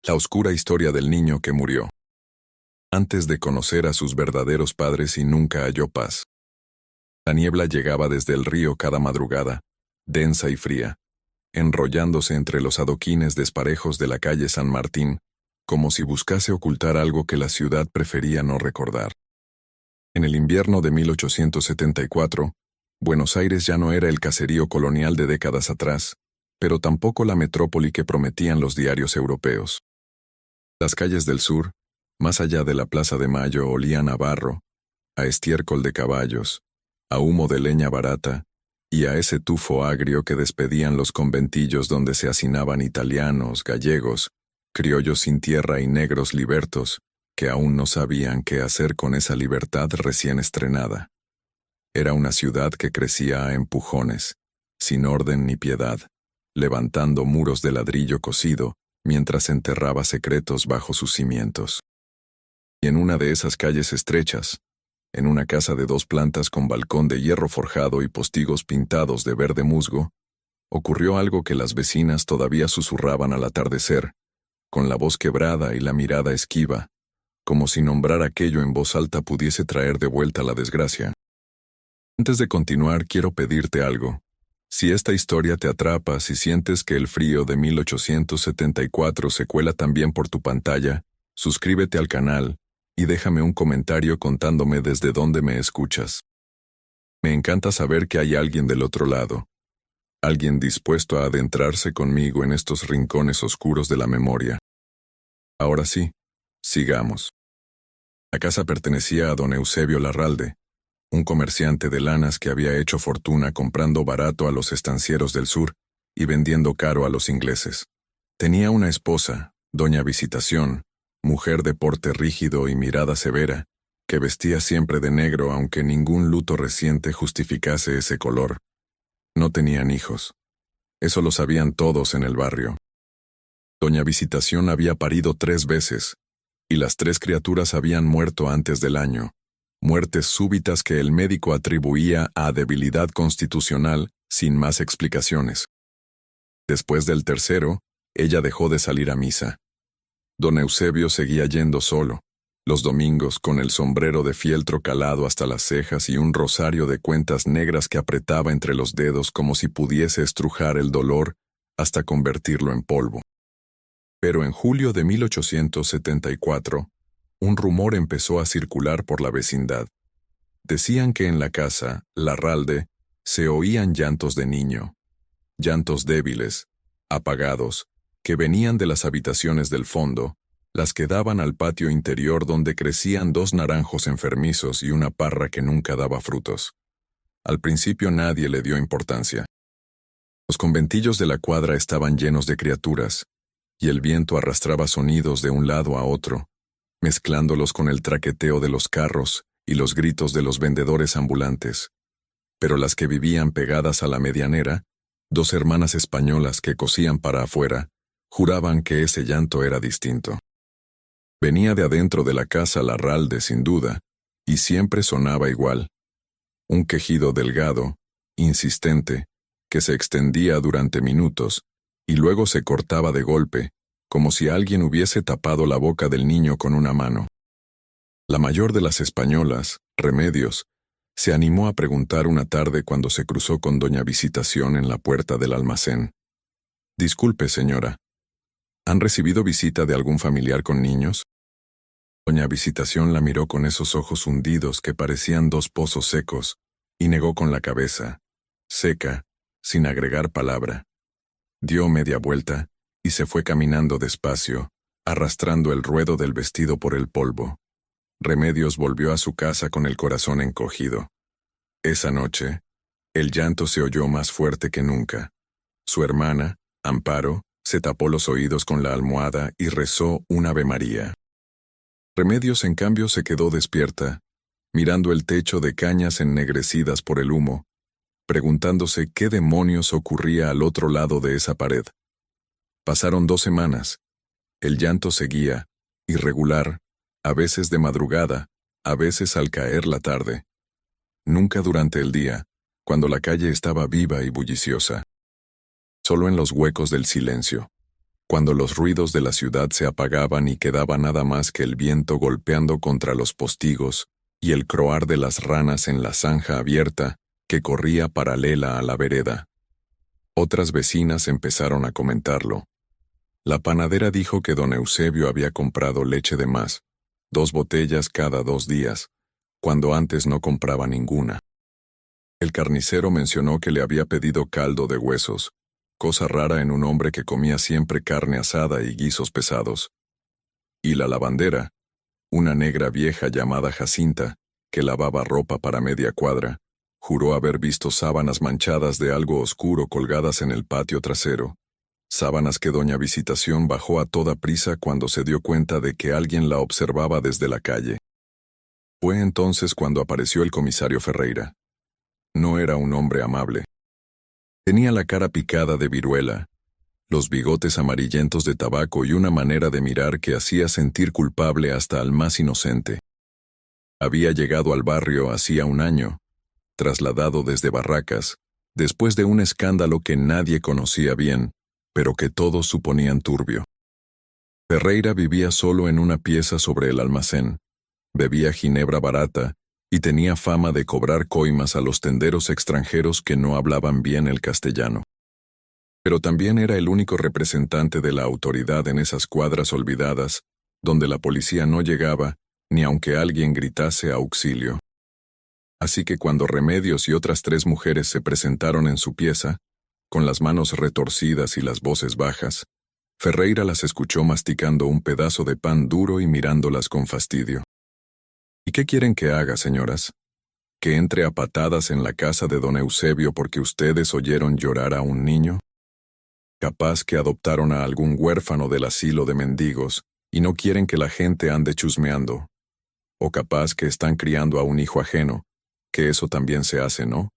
La oscura historia del niño que murió antes de conocer a sus verdaderos padres y nunca halló paz. La niebla llegaba desde el río cada madrugada, densa y fría, enrollándose entre los adoquines desparejos de la calle San Martín, como si buscase ocultar algo que la ciudad prefería no recordar. En el invierno de 1874, Buenos Aires ya no era el caserío colonial de décadas atrás, pero tampoco la metrópoli que prometían los diarios europeos. Las calles del sur, más allá de la Plaza de Mayo, olían a barro, a estiércol de caballos, a humo de leña barata y a ese tufo agrio que despedían los conventillos donde se hacinaban italianos, gallegos, criollos sin tierra y negros libertos, que aún no sabían qué hacer con esa libertad recién estrenada. Era una ciudad que crecía a empujones, sin orden ni piedad, levantando muros de ladrillo cocido mientras enterraba secretos bajo sus cimientos. Y en una de esas calles estrechas, en una casa de 2 plantas con balcón de hierro forjado y postigos pintados de verde musgo, ocurrió algo que las vecinas todavía susurraban al atardecer, con la voz quebrada y la mirada esquiva, como si nombrar aquello en voz alta pudiese traer de vuelta la desgracia. Antes de continuar, quiero pedirte algo. Si esta historia te atrapa, si sientes que el frío de 1874 se cuela también por tu pantalla, suscríbete al canal y déjame un comentario contándome desde dónde me escuchas. Me encanta saber que hay alguien del otro lado, alguien dispuesto a adentrarse conmigo en estos rincones oscuros de la memoria. Ahora sí, sigamos. La casa pertenecía a don Eusebio Larralde, un comerciante de lanas que había hecho fortuna comprando barato a los estancieros del sur y vendiendo caro a los ingleses. Tenía una esposa, doña Visitación, mujer de porte rígido y mirada severa, que vestía siempre de negro aunque ningún luto reciente justificase ese color. No tenían hijos. Eso lo sabían todos en el barrio. Doña Visitación había parido 3 veces, y las 3 criaturas habían muerto antes del año, muertes súbitas que el médico atribuía a debilidad constitucional sin más explicaciones. Después del tercero, ella dejó de salir a misa. Don Eusebio seguía yendo solo, los domingos con el sombrero de fieltro calado hasta las cejas y un rosario de cuentas negras que apretaba entre los dedos como si pudiese estrujar el dolor hasta convertirlo en polvo. Pero en julio de 1874, un rumor empezó a circular por la vecindad. Decían que en la casa, Larralde, se oían llantos de niño, llantos débiles, apagados, que venían de las habitaciones del fondo, las que daban al patio interior donde crecían 2 naranjos enfermizos y una parra que nunca daba frutos. Al principio nadie le dio importancia. Los conventillos de la cuadra estaban llenos de criaturas, y el viento arrastraba sonidos de un lado a otro, mezclándolos con el traqueteo de los carros y los gritos de los vendedores ambulantes. Pero las que vivían pegadas a la medianera, 2 hermanas españolas que cosían para afuera, juraban que ese llanto era distinto. Venía de adentro de la casa Larralde sin duda, y siempre sonaba igual. Un quejido delgado, insistente, que se extendía durante minutos, y luego se cortaba de golpe, como si alguien hubiese tapado la boca del niño con una mano. La mayor de las españolas, Remedios, se animó a preguntar una tarde cuando se cruzó con doña Visitación en la puerta del almacén. «Disculpe, señora, ¿han recibido visita de algún familiar con niños?» Doña Visitación la miró con esos ojos hundidos que parecían 2 pozos secos, y negó con la cabeza, seca, sin agregar palabra. Dio media vuelta y se fue caminando despacio, arrastrando el ruedo del vestido por el polvo. Remedios volvió a su casa con el corazón encogido. Esa noche, el llanto se oyó más fuerte que nunca. Su hermana, Amparo, se tapó los oídos con la almohada y rezó un Ave María. Remedios, en cambio, se quedó despierta, mirando el techo de cañas ennegrecidas por el humo, preguntándose qué demonios ocurría al otro lado de esa pared. Pasaron 2 semanas. El llanto seguía, irregular, a veces de madrugada, a veces al caer la tarde. Nunca durante el día, cuando la calle estaba viva y bulliciosa. Solo en los huecos del silencio. cuando los ruidos de la ciudad se apagaban y quedaba nada más que el viento golpeando contra los postigos y el croar de las ranas en la zanja abierta que corría paralela a la vereda. Otras vecinas empezaron a comentarlo. La panadera dijo que don Eusebio había comprado leche de más, 2 botellas cada 2 días, cuando antes no compraba ninguna. El carnicero mencionó que le había pedido caldo de huesos, cosa rara en un hombre que comía siempre carne asada y guisos pesados. Y la lavandera, una negra vieja llamada Jacinta, que lavaba ropa para media cuadra, juró haber visto sábanas manchadas de algo oscuro colgadas en el patio trasero, sábanas que doña Visitación bajó a toda prisa cuando se dio cuenta de que alguien la observaba desde la calle. Fue entonces cuando apareció el comisario Ferreira. No era un hombre amable. Tenía la cara picada de viruela, los bigotes amarillentos de tabaco y una manera de mirar que hacía sentir culpable hasta al más inocente. Había llegado al barrio hacía un año, trasladado desde Barracas, después de un escándalo que nadie conocía bien, pero que todos suponían turbio. Ferreira vivía solo en una pieza sobre el almacén, bebía ginebra barata y tenía fama de cobrar coimas a los tenderos extranjeros que no hablaban bien el castellano. Pero también era el único representante de la autoridad en esas cuadras olvidadas, donde la policía no llegaba, ni aunque alguien gritase auxilio. Así que cuando Remedios y otras 3 mujeres se presentaron en su pieza, con las manos retorcidas y las voces bajas, Ferreira las escuchó masticando un pedazo de pan duro y mirándolas con fastidio. ¿Y qué quieren que haga, señoras? ¿Que entre a patadas en la casa de don Eusebio porque ustedes oyeron llorar a un niño? Capaz que adoptaron a algún huérfano del asilo de mendigos y no quieren que la gente ande chusmeando. O capaz que están criando a un hijo ajeno, que eso también se hace, ¿no?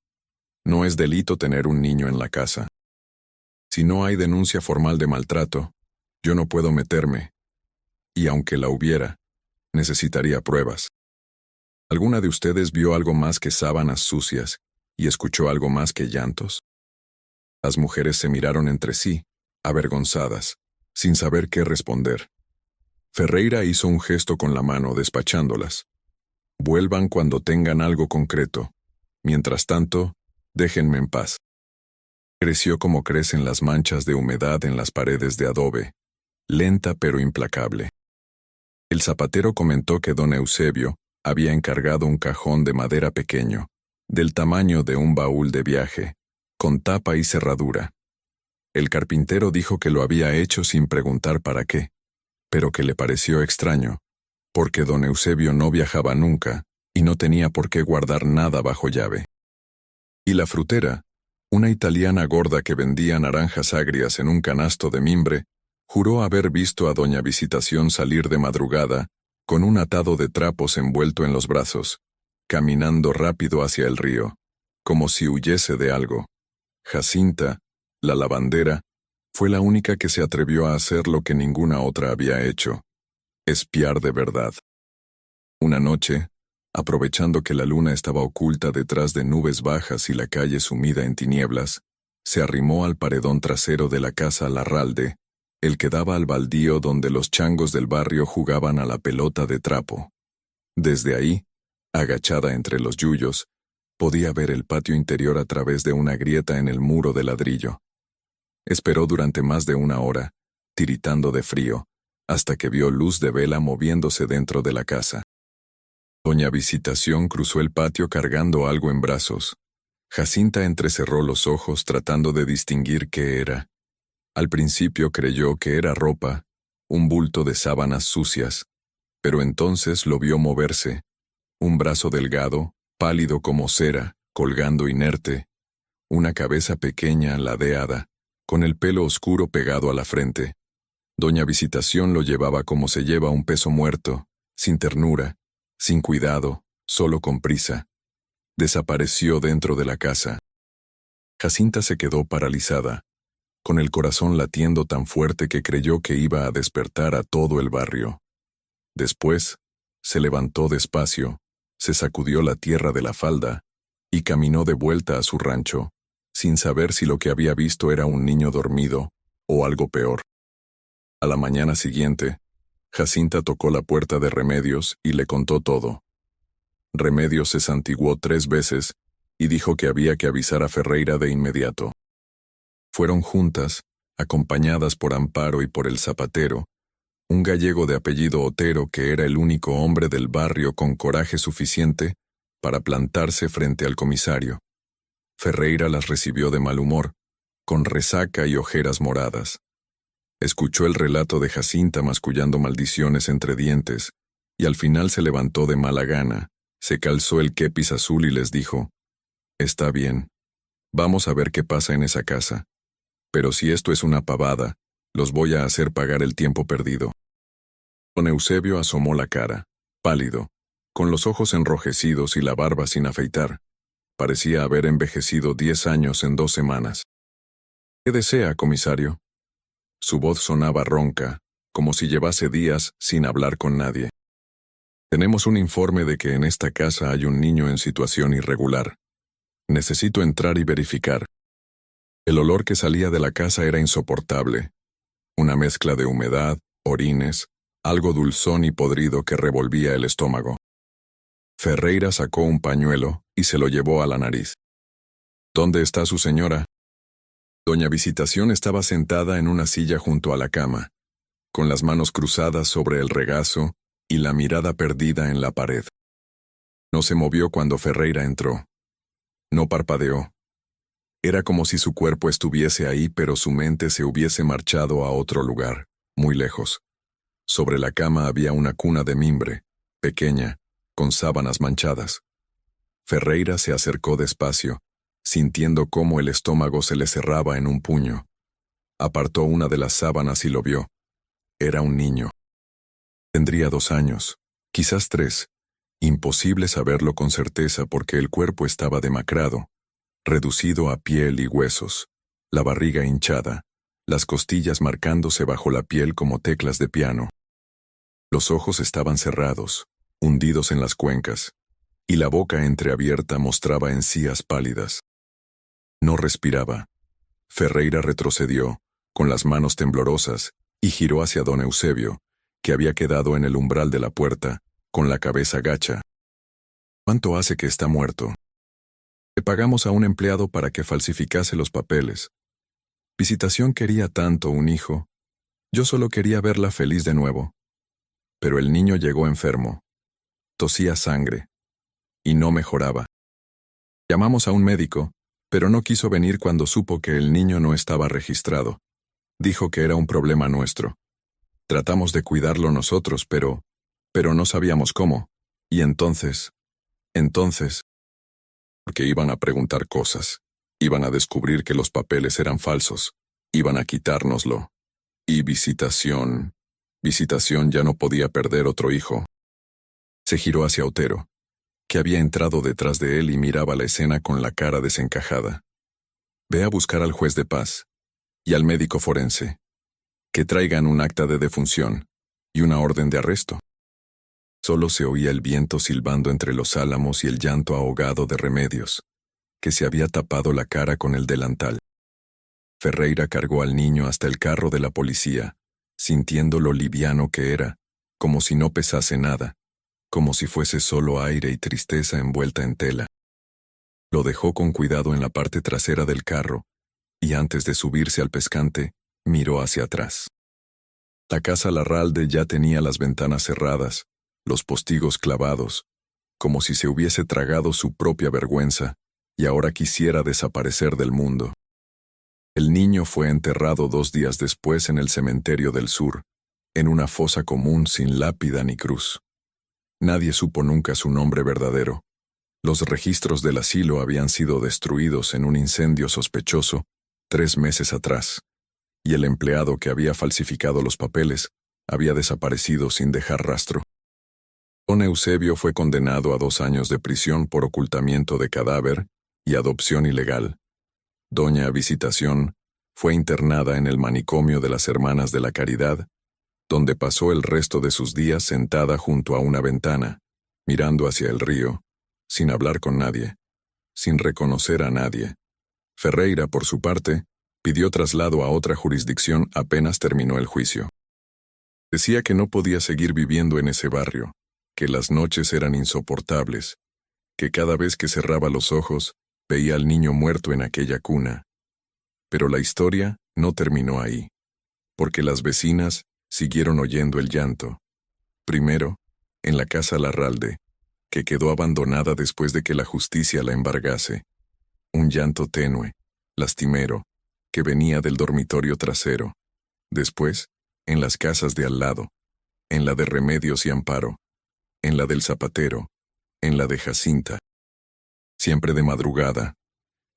No es delito tener un niño en la casa. Si no hay denuncia formal de maltrato, yo no puedo meterme. Y aunque la hubiera, necesitaría pruebas. ¿Alguna de ustedes vio algo más que sábanas sucias y escuchó algo más que llantos? Las mujeres se miraron entre sí, avergonzadas, sin saber qué responder. Ferreira hizo un gesto con la mano despachándolas. Vuelvan cuando tengan algo concreto. Mientras tanto, déjenme en paz. Creció como crecen las manchas de humedad en las paredes de adobe, lenta pero implacable. El zapatero comentó que don Eusebio había encargado un cajón de madera pequeño, del tamaño de un baúl de viaje, con tapa y cerradura. El carpintero dijo que lo había hecho sin preguntar para qué, pero que le pareció extraño, porque don Eusebio no viajaba nunca y no tenía por qué guardar nada bajo llave. Y la frutera, una italiana gorda que vendía naranjas agrias en un canasto de mimbre, juró haber visto a doña Visitación salir de madrugada, con un atado de trapos envuelto en los brazos, caminando rápido hacia el río, como si huyese de algo. Jacinta, la lavandera, fue la única que se atrevió a hacer lo que ninguna otra había hecho: espiar de verdad. Una noche, aprovechando que la luna estaba oculta detrás de nubes bajas y la calle sumida en tinieblas, se arrimó al paredón trasero de la casa Larralde, el que daba al baldío donde los changos del barrio jugaban a la pelota de trapo. Desde ahí, agachada entre los yuyos, podía ver el patio interior a través de una grieta en el muro de ladrillo. Esperó durante más de 1 hora, tiritando de frío, hasta que vio luz de vela moviéndose dentro de la casa. Doña Visitación cruzó el patio cargando algo en brazos. Jacinta entrecerró los ojos tratando de distinguir qué era. Al principio creyó que era ropa, un bulto de sábanas sucias, pero entonces lo vio moverse, un brazo delgado, pálido como cera, colgando inerte, una cabeza pequeña, ladeada, con el pelo oscuro pegado a la frente. Doña Visitación lo llevaba como se lleva un peso muerto, sin ternura, sin cuidado, solo con prisa. Desapareció dentro de la casa. Jacinta se quedó paralizada, con el corazón latiendo tan fuerte que creyó que iba a despertar a todo el barrio. Después, se levantó despacio, se sacudió la tierra de la falda y caminó de vuelta a su rancho, sin saber si lo que había visto era un niño dormido o algo peor. A la mañana siguiente, Jacinta tocó la puerta de Remedios y le contó todo. Remedios se santiguó 3 veces y dijo que había que avisar a Ferreira de inmediato. Fueron juntas, acompañadas por Amparo y por el zapatero, un gallego de apellido Otero que era el único hombre del barrio con coraje suficiente para plantarse frente al comisario. Ferreira las recibió de mal humor, con resaca y ojeras moradas. Escuchó el relato de Jacinta mascullando maldiciones entre dientes, y al final se levantó de mala gana, se calzó el kepis azul y les dijo: «Está bien, vamos a ver qué pasa en esa casa. Pero si esto es una pavada, los voy a hacer pagar el tiempo perdido». Don Eusebio asomó la cara, pálido, con los ojos enrojecidos y la barba sin afeitar. Parecía haber envejecido 10 años en 2 semanas. «¿Qué desea, comisario?». Su voz sonaba ronca, como si llevase días sin hablar con nadie. «Tenemos un informe de que en esta casa hay un niño en situación irregular. Necesito entrar y verificar». El olor que salía de la casa era insoportable. Una mezcla de humedad, orines, algo dulzón y podrido que revolvía el estómago. Ferreira sacó un pañuelo y se lo llevó a la nariz. «¿Dónde está su señora?». Doña Visitación estaba sentada en una silla junto a la cama, con las manos cruzadas sobre el regazo y la mirada perdida en la pared. No se movió cuando Ferreira entró. No parpadeó. Era como si su cuerpo estuviese ahí, pero su mente se hubiese marchado a otro lugar, muy lejos. Sobre la cama había una cuna de mimbre, pequeña, con sábanas manchadas. Ferreira se acercó despacio, sintiendo cómo el estómago se le cerraba en un puño. Apartó una de las sábanas y lo vio. Era un niño. Tendría 2 años, quizás 3. Imposible saberlo con certeza porque el cuerpo estaba demacrado, reducido a piel y huesos, la barriga hinchada, las costillas marcándose bajo la piel como teclas de piano. Los ojos estaban cerrados, hundidos en las cuencas, y la boca entreabierta mostraba encías pálidas. No respiraba. Ferreira retrocedió, con las manos temblorosas, y giró hacia don Eusebio, que había quedado en el umbral de la puerta, con la cabeza gacha. «¿Cuánto hace que está muerto?». «Le pagamos a un empleado para que falsificase los papeles. Visitación quería tanto un hijo. Yo solo quería verla feliz de nuevo. Pero el niño llegó enfermo. Tosía sangre. Y no mejoraba. Llamamos a un médico, pero no quiso venir cuando supo que el niño no estaba registrado. Dijo que era un problema nuestro. Tratamos de cuidarlo nosotros, pero no sabíamos cómo. Y entonces, porque iban a preguntar cosas. Iban a descubrir que los papeles eran falsos. Iban a quitárnoslo. Y Visitación ya no podía perder otro hijo». Se giró hacia Otero, que había entrado detrás de él y miraba la escena con la cara desencajada. «Ve a buscar al juez de paz y al médico forense. Que traigan un acta de defunción y una orden de arresto». Solo se oía el viento silbando entre los álamos y el llanto ahogado de Remedios, que se había tapado la cara con el delantal. Ferreira cargó al niño hasta el carro de la policía, sintiendo lo liviano que era, como si no pesase nada, como si fuese solo aire y tristeza envuelta en tela. Lo dejó con cuidado en la parte trasera del carro, y antes de subirse al pescante, miró hacia atrás. La casa Larralde ya tenía las ventanas cerradas, los postigos clavados, como si se hubiese tragado su propia vergüenza, y ahora quisiera desaparecer del mundo. El niño fue enterrado 2 días después en el cementerio del sur, en una fosa común sin lápida ni cruz. Nadie supo nunca su nombre verdadero. Los registros del asilo habían sido destruidos en un incendio sospechoso 3 meses atrás, y el empleado que había falsificado los papeles había desaparecido sin dejar rastro. Don Eusebio fue condenado a 2 años de prisión por ocultamiento de cadáver y adopción ilegal. Doña Visitación fue internada en el manicomio de las Hermanas de la Caridad, donde pasó el resto de sus días sentada junto a una ventana, mirando hacia el río, sin hablar con nadie, sin reconocer a nadie. Ferreira, por su parte, pidió traslado a otra jurisdicción apenas terminó el juicio. Decía que no podía seguir viviendo en ese barrio, que las noches eran insoportables, que cada vez que cerraba los ojos, veía al niño muerto en aquella cuna. Pero la historia no terminó ahí, porque las vecinas siguieron oyendo el llanto. Primero, en la casa Larralde, que quedó abandonada después de que la justicia la embargase. Un llanto tenue, lastimero, que venía del dormitorio trasero. Después, en las casas de al lado, en la de Remedios y Amparo, en la del zapatero, en la de Jacinta. Siempre de madrugada,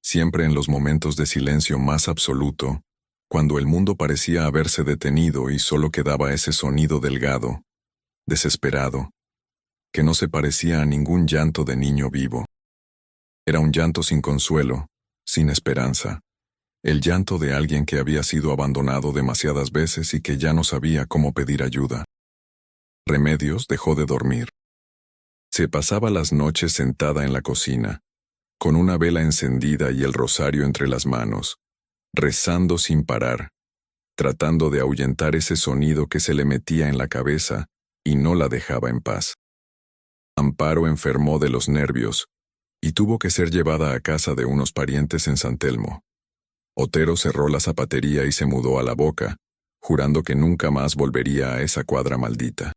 siempre en los momentos de silencio más absoluto, cuando el mundo parecía haberse detenido y solo quedaba ese sonido delgado, desesperado, que no se parecía a ningún llanto de niño vivo. Era un llanto sin consuelo, sin esperanza, el llanto de alguien que había sido abandonado demasiadas veces y que ya no sabía cómo pedir ayuda. Remedios dejó de dormir. Se pasaba las noches sentada en la cocina, con una vela encendida y el rosario entre las manos, rezando sin parar, tratando de ahuyentar ese sonido que se le metía en la cabeza y no la dejaba en paz. Amparo enfermó de los nervios y tuvo que ser llevada a casa de unos parientes en San Telmo. Otero cerró la zapatería y se mudó a La Boca, jurando que nunca más volvería a esa cuadra maldita.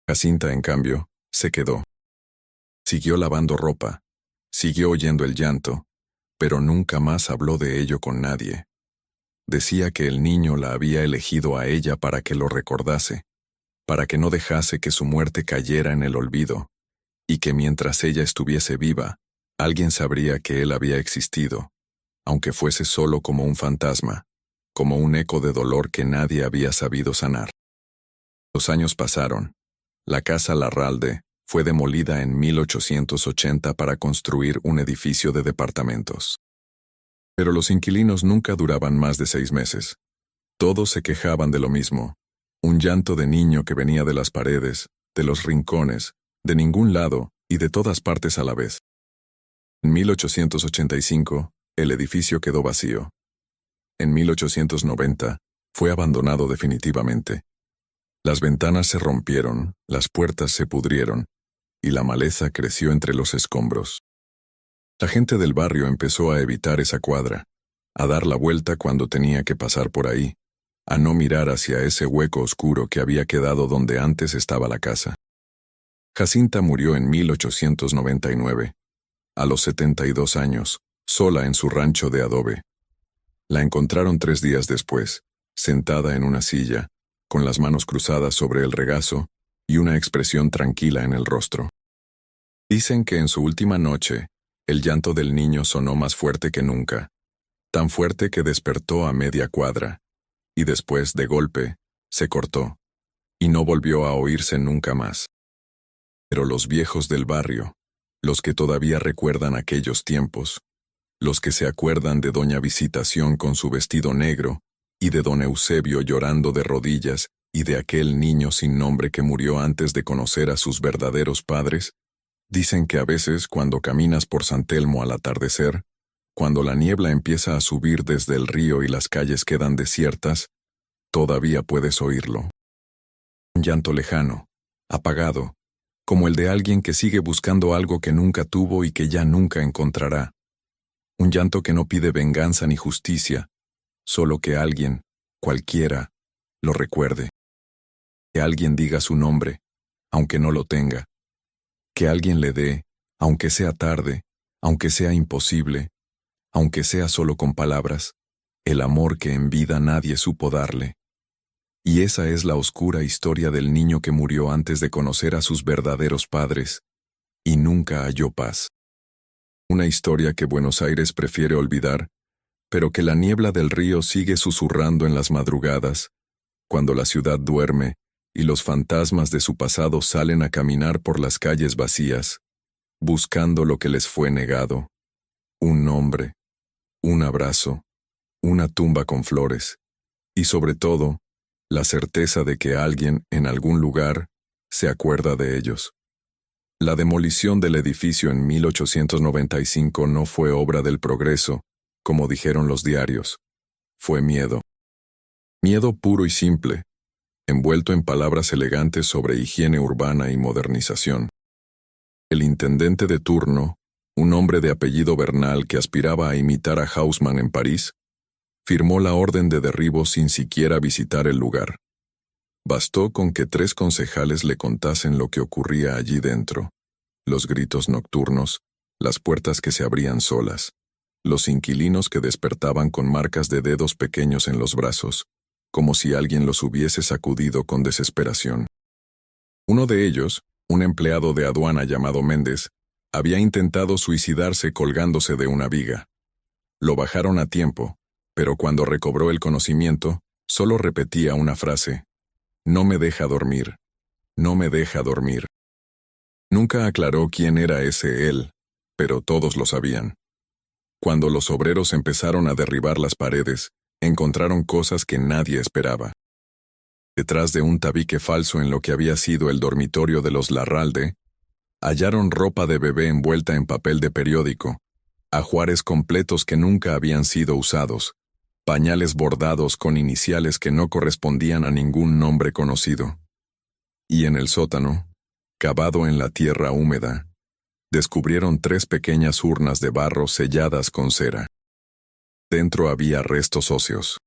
Jacinta, en cambio, se quedó. Siguió lavando ropa, siguió oyendo el llanto, pero nunca más habló de ello con nadie. Decía que el niño la había elegido a ella para que lo recordase, para que no dejase que su muerte cayera en el olvido, y que mientras ella estuviese viva, alguien sabría que él había existido, aunque fuese solo como un fantasma, como un eco de dolor que nadie había sabido sanar. Los años pasaron. La casa Larralde fue demolida en 1880 para construir un edificio de departamentos. Pero los inquilinos nunca duraban más de 6 meses. Todos se quejaban de lo mismo, un llanto de niño que venía de las paredes, de los rincones, de ningún lado y de todas partes a la vez. En 1885, el edificio quedó vacío. En 1890, fue abandonado definitivamente. Las ventanas se rompieron, las puertas se pudrieron, y la maleza creció entre los escombros. La gente del barrio empezó a evitar esa cuadra, a dar la vuelta cuando tenía que pasar por ahí, a no mirar hacia ese hueco oscuro que había quedado donde antes estaba la casa. Jacinta murió en 1899, a los 72 años, sola en su rancho de adobe. La encontraron 3 días después, sentada en una silla, con las manos cruzadas sobre el regazo y una expresión tranquila en el rostro. Dicen que en su última noche, el llanto del niño sonó más fuerte que nunca, tan fuerte que despertó a media cuadra, y después, de golpe, se cortó, y no volvió a oírse nunca más. Pero los viejos del barrio, los que todavía recuerdan aquellos tiempos, los que se acuerdan de doña Visitación con su vestido negro, y de don Eusebio llorando de rodillas, y de aquel niño sin nombre que murió antes de conocer a sus verdaderos padres, dicen que a veces cuando caminas por San Telmo al atardecer, cuando la niebla empieza a subir desde el río y las calles quedan desiertas, todavía puedes oírlo. Un llanto lejano, apagado, como el de alguien que sigue buscando algo que nunca tuvo y que ya nunca encontrará. Un llanto que no pide venganza ni justicia, solo que alguien, cualquiera, lo recuerde. Que alguien diga su nombre, aunque no lo tenga. Que alguien le dé, aunque sea tarde, aunque sea imposible, aunque sea solo con palabras, el amor que en vida nadie supo darle. Y esa es la oscura historia del niño que murió antes de conocer a sus verdaderos padres, y nunca halló paz. Una historia que Buenos Aires prefiere olvidar, pero que la niebla del río sigue susurrando en las madrugadas, cuando la ciudad duerme y los fantasmas de su pasado salen a caminar por las calles vacías, buscando lo que les fue negado: un nombre, un abrazo, una tumba con flores, y sobre todo, la certeza de que alguien en algún lugar se acuerda de ellos. La demolición del edificio en 1895 no fue obra del progreso, como dijeron los diarios. Fue miedo. Miedo puro y simple, envuelto en palabras elegantes sobre higiene urbana y modernización. El intendente de turno, un hombre de apellido Bernal que aspiraba a imitar a Haussmann en París, firmó la orden de derribo sin siquiera visitar el lugar. Bastó con que 3 concejales le contasen lo que ocurría allí dentro: los gritos nocturnos, las puertas que se abrían solas, los inquilinos que despertaban con marcas de dedos pequeños en los brazos, como si alguien los hubiese sacudido con desesperación. Uno de ellos, un empleado de aduana llamado Méndez, había intentado suicidarse colgándose de una viga. Lo bajaron a tiempo, pero cuando recobró el conocimiento, solo repetía una frase: «No me deja dormir, no me deja dormir». Nunca aclaró quién era ese él, pero todos lo sabían. Cuando los obreros empezaron a derribar las paredes, encontraron cosas que nadie esperaba. Detrás de un tabique falso en lo que había sido el dormitorio de los Larralde, hallaron ropa de bebé envuelta en papel de periódico, ajuares completos que nunca habían sido usados, pañales bordados con iniciales que no correspondían a ningún nombre conocido. Y en el sótano, cavado en la tierra húmeda, descubrieron 3 pequeñas urnas de barro selladas con cera. Dentro había restos óseos.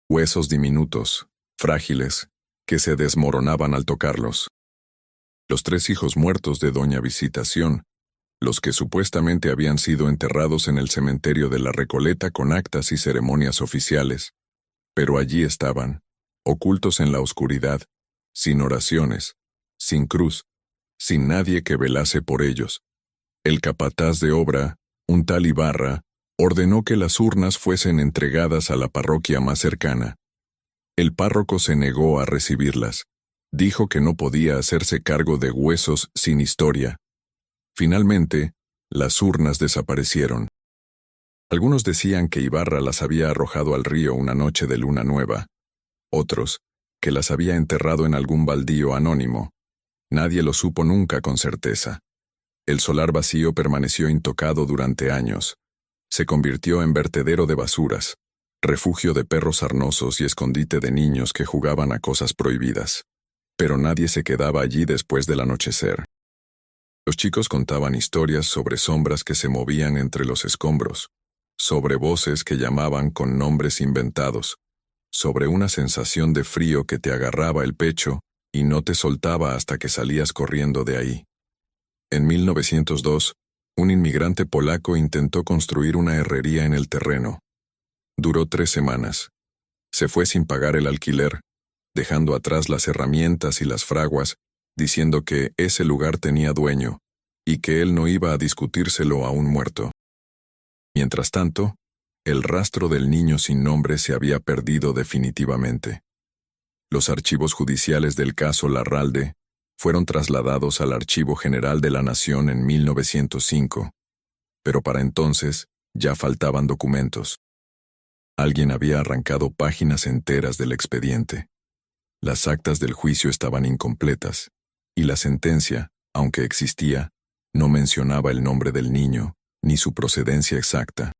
Huesos diminutos, frágiles, que se desmoronaban al tocarlos. Los 3 hijos muertos de doña Visitación, los que supuestamente habían sido enterrados en el cementerio de la Recoleta con actas y ceremonias oficiales, pero allí estaban, ocultos en la oscuridad, sin oraciones, sin cruz, sin nadie que velase por ellos. El capataz de obra, un tal Ibarra, ordenó que las urnas fuesen entregadas a la parroquia más cercana. El párroco se negó a recibirlas. Dijo que no podía hacerse cargo de huesos sin historia. Finalmente, las urnas desaparecieron. Algunos decían que Ibarra las había arrojado al río una noche de luna nueva. Otros, que las había enterrado en algún baldío anónimo. Nadie lo supo nunca con certeza. El solar vacío permaneció intocado durante años. Se convirtió en vertedero de basuras, refugio de perros sarnosos y escondite de niños que jugaban a cosas prohibidas. Pero nadie se quedaba allí después del anochecer. Los chicos contaban historias sobre sombras que se movían entre los escombros, sobre voces que llamaban con nombres inventados, sobre una sensación de frío que te agarraba el pecho y no te soltaba hasta que salías corriendo de ahí. En 1902, un inmigrante polaco intentó construir una herrería en el terreno. Duró 3 semanas. Se fue sin pagar el alquiler, dejando atrás las herramientas y las fraguas, diciendo que ese lugar tenía dueño, y que él no iba a discutírselo a un muerto. Mientras tanto, el rastro del niño sin nombre se había perdido definitivamente. Los archivos judiciales del caso Larralde fueron trasladados al Archivo General de la Nación en 1905, pero para entonces ya faltaban documentos. Alguien había arrancado páginas enteras del expediente. Las actas del juicio estaban incompletas, y la sentencia, aunque existía, no mencionaba el nombre del niño, ni su procedencia exacta.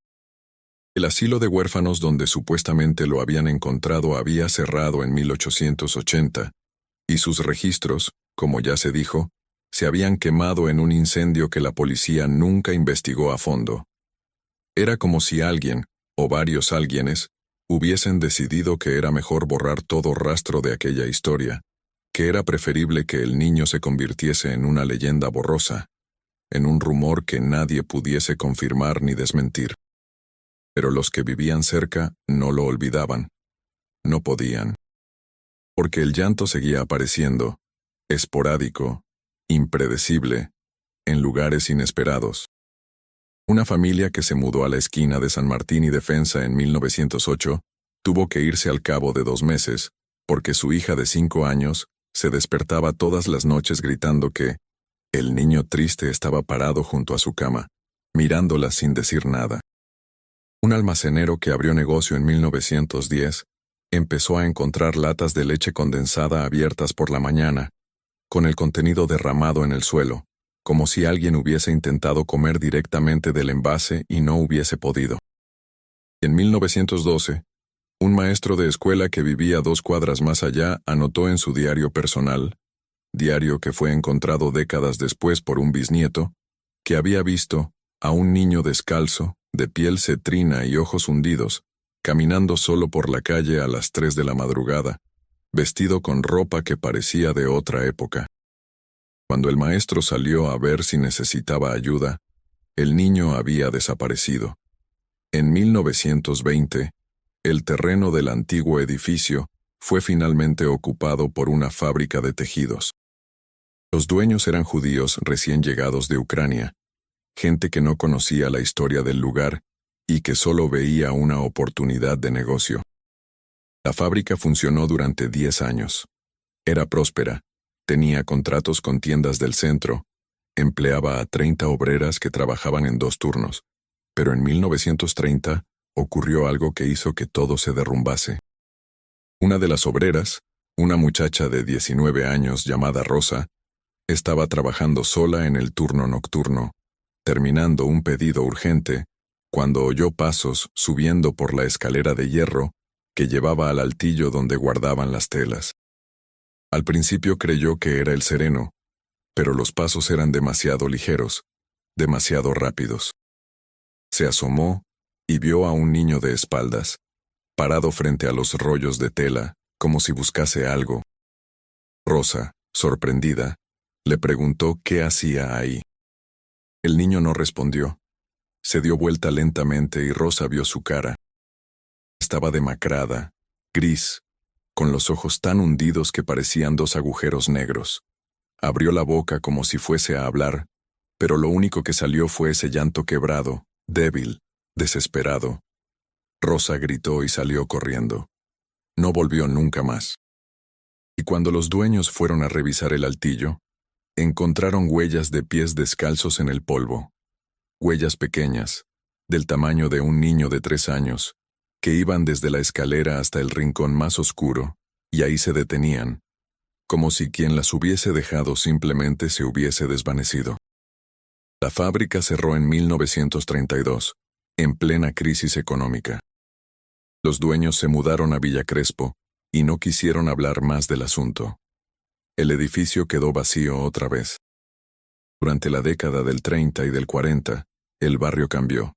El asilo de huérfanos donde supuestamente lo habían encontrado había cerrado en 1880, y sus registros, como ya se dijo, se habían quemado en un incendio que la policía nunca investigó a fondo. Era como si alguien, o varios alguienes, hubiesen decidido que era mejor borrar todo rastro de aquella historia, que era preferible que el niño se convirtiese en una leyenda borrosa, en un rumor que nadie pudiese confirmar ni desmentir. Pero los que vivían cerca no lo olvidaban. No podían. Porque el llanto seguía apareciendo, esporádico, impredecible, en lugares inesperados. Una familia que se mudó a la esquina de San Martín y Defensa en 1908 tuvo que irse al cabo de 2 meses, porque su hija de 5 años se despertaba todas las noches gritando que el niño triste estaba parado junto a su cama, mirándola sin decir nada. Un almacenero que abrió negocio en 1910 empezó a encontrar latas de leche condensada abiertas por la mañana, con el contenido derramado en el suelo, como si alguien hubiese intentado comer directamente del envase y no hubiese podido. En 1912, Un maestro de escuela que vivía 2 cuadras más allá anotó en su diario personal, diario que fue encontrado décadas después por un bisnieto, que había visto a un niño descalzo, de piel cetrina y ojos hundidos, caminando solo por la calle a las 3 de la madrugada, vestido con ropa que parecía de otra época. Cuando el maestro salió a ver si necesitaba ayuda, el niño había desaparecido. En 1920, el terreno del antiguo edificio fue finalmente ocupado por una fábrica de tejidos. Los dueños eran judíos recién llegados de Ucrania, gente que no conocía la historia del lugar y que solo veía una oportunidad de negocio. La fábrica funcionó durante 10 años. Era próspera, tenía contratos con tiendas del centro, empleaba a 30 obreras que trabajaban en 2 turnos, pero en 1930 ocurrió algo que hizo que todo se derrumbase. Una de las obreras, una muchacha de 19 años llamada Rosa, estaba trabajando sola en el turno nocturno, terminando un pedido urgente, cuando oyó pasos subiendo por la escalera de hierro que llevaba al altillo donde guardaban las telas. Al principio creyó que era el sereno, pero los pasos eran demasiado ligeros, demasiado rápidos. Se asomó y vio a un niño de espaldas, parado frente a los rollos de tela, como si buscase algo. Rosa, sorprendida, le preguntó qué hacía ahí. El niño no respondió. Se dio vuelta lentamente y Rosa vio su cara. Estaba demacrada, gris, con los ojos tan hundidos que parecían 2 agujeros negros. Abrió la boca como si fuese a hablar, pero lo único que salió fue ese llanto quebrado, débil, desesperado. Rosa gritó y salió corriendo. No volvió nunca más. Y cuando los dueños fueron a revisar el altillo, encontraron huellas de pies descalzos en el polvo. Huellas pequeñas, del tamaño de un niño de 3 años, que iban desde la escalera hasta el rincón más oscuro, y ahí se detenían, como si quien las hubiese dejado simplemente se hubiese desvanecido. La fábrica cerró en 1932, en plena crisis económica. Los dueños se mudaron a Villa Crespo y no quisieron hablar más del asunto. El edificio quedó vacío otra vez. Durante la década del 30 y del 40, el barrio cambió.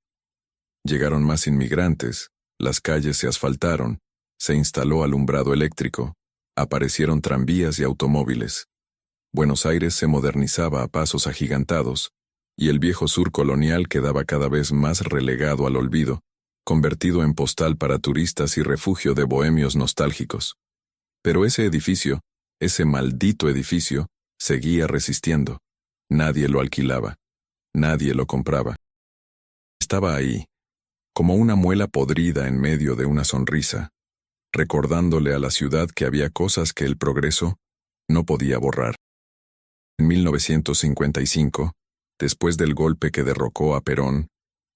Llegaron más inmigrantes, las calles se asfaltaron, se instaló alumbrado eléctrico, aparecieron tranvías y automóviles. Buenos Aires se modernizaba a pasos agigantados, y el viejo sur colonial quedaba cada vez más relegado al olvido, convertido en postal para turistas y refugio de bohemios nostálgicos. Pero ese edificio, ese maldito edificio, seguía resistiendo. Nadie lo alquilaba. Nadie lo compraba. Estaba ahí, como una muela podrida en medio de una sonrisa, recordándole a la ciudad que había cosas que el progreso no podía borrar. En 1955, después del golpe que derrocó a Perón,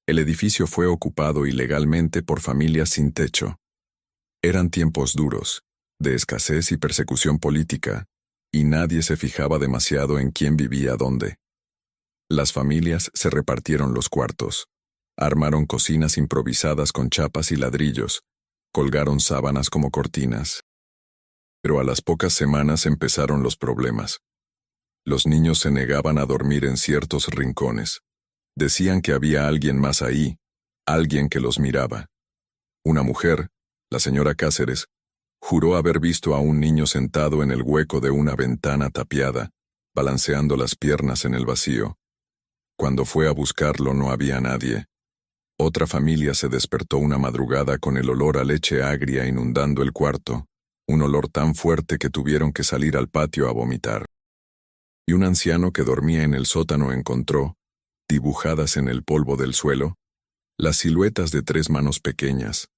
el edificio fue ocupado ilegalmente por familias sin techo. Eran tiempos duros, de escasez y persecución política, y nadie se fijaba demasiado en quién vivía dónde. Las familias se repartieron los cuartos, armaron cocinas improvisadas con chapas y ladrillos, colgaron sábanas como cortinas. Pero a las pocas semanas empezaron los problemas. Los niños se negaban a dormir en ciertos rincones. Decían que había alguien más ahí, alguien que los miraba. Una mujer, la señora Cáceres, juró haber visto a un niño sentado en el hueco de una ventana tapiada, balanceando las piernas en el vacío. Cuando fue a buscarlo no había nadie. Otra familia se despertó una madrugada con el olor a leche agria inundando el cuarto, un olor tan fuerte que tuvieron que salir al patio a vomitar. Y un anciano que dormía en el sótano encontró, dibujadas en el polvo del suelo, las siluetas de 3 manos pequeñas,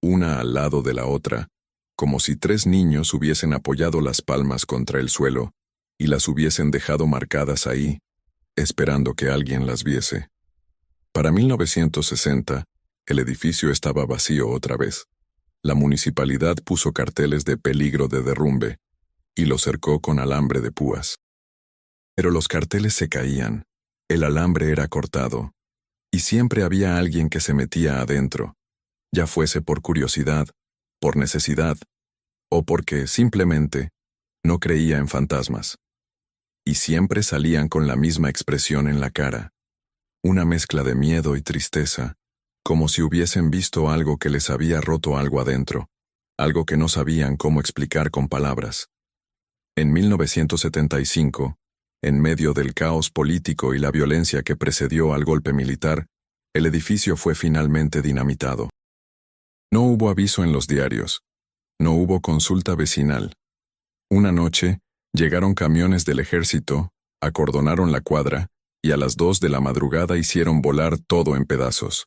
una al lado de la otra, como si 3 niños hubiesen apoyado las palmas contra el suelo y las hubiesen dejado marcadas ahí, esperando que alguien las viese. Para 1960, el edificio estaba vacío otra vez. La municipalidad puso carteles de peligro de derrumbe y lo cercó con alambre de púas. Pero los carteles se caían, el alambre era cortado, y siempre había alguien que se metía adentro, ya fuese por curiosidad por necesidad, o porque, simplemente, no creía en fantasmas. Y siempre salían con la misma expresión en la cara, una mezcla de miedo y tristeza, como si hubiesen visto algo que les había roto algo adentro, algo que no sabían cómo explicar con palabras. En 1975, en medio del caos político y la violencia que precedió al golpe militar, el edificio fue finalmente dinamitado. No hubo aviso en los diarios, no hubo consulta vecinal. Una noche, llegaron camiones del ejército, acordonaron la cuadra, y a las 2 de la madrugada hicieron volar todo en pedazos.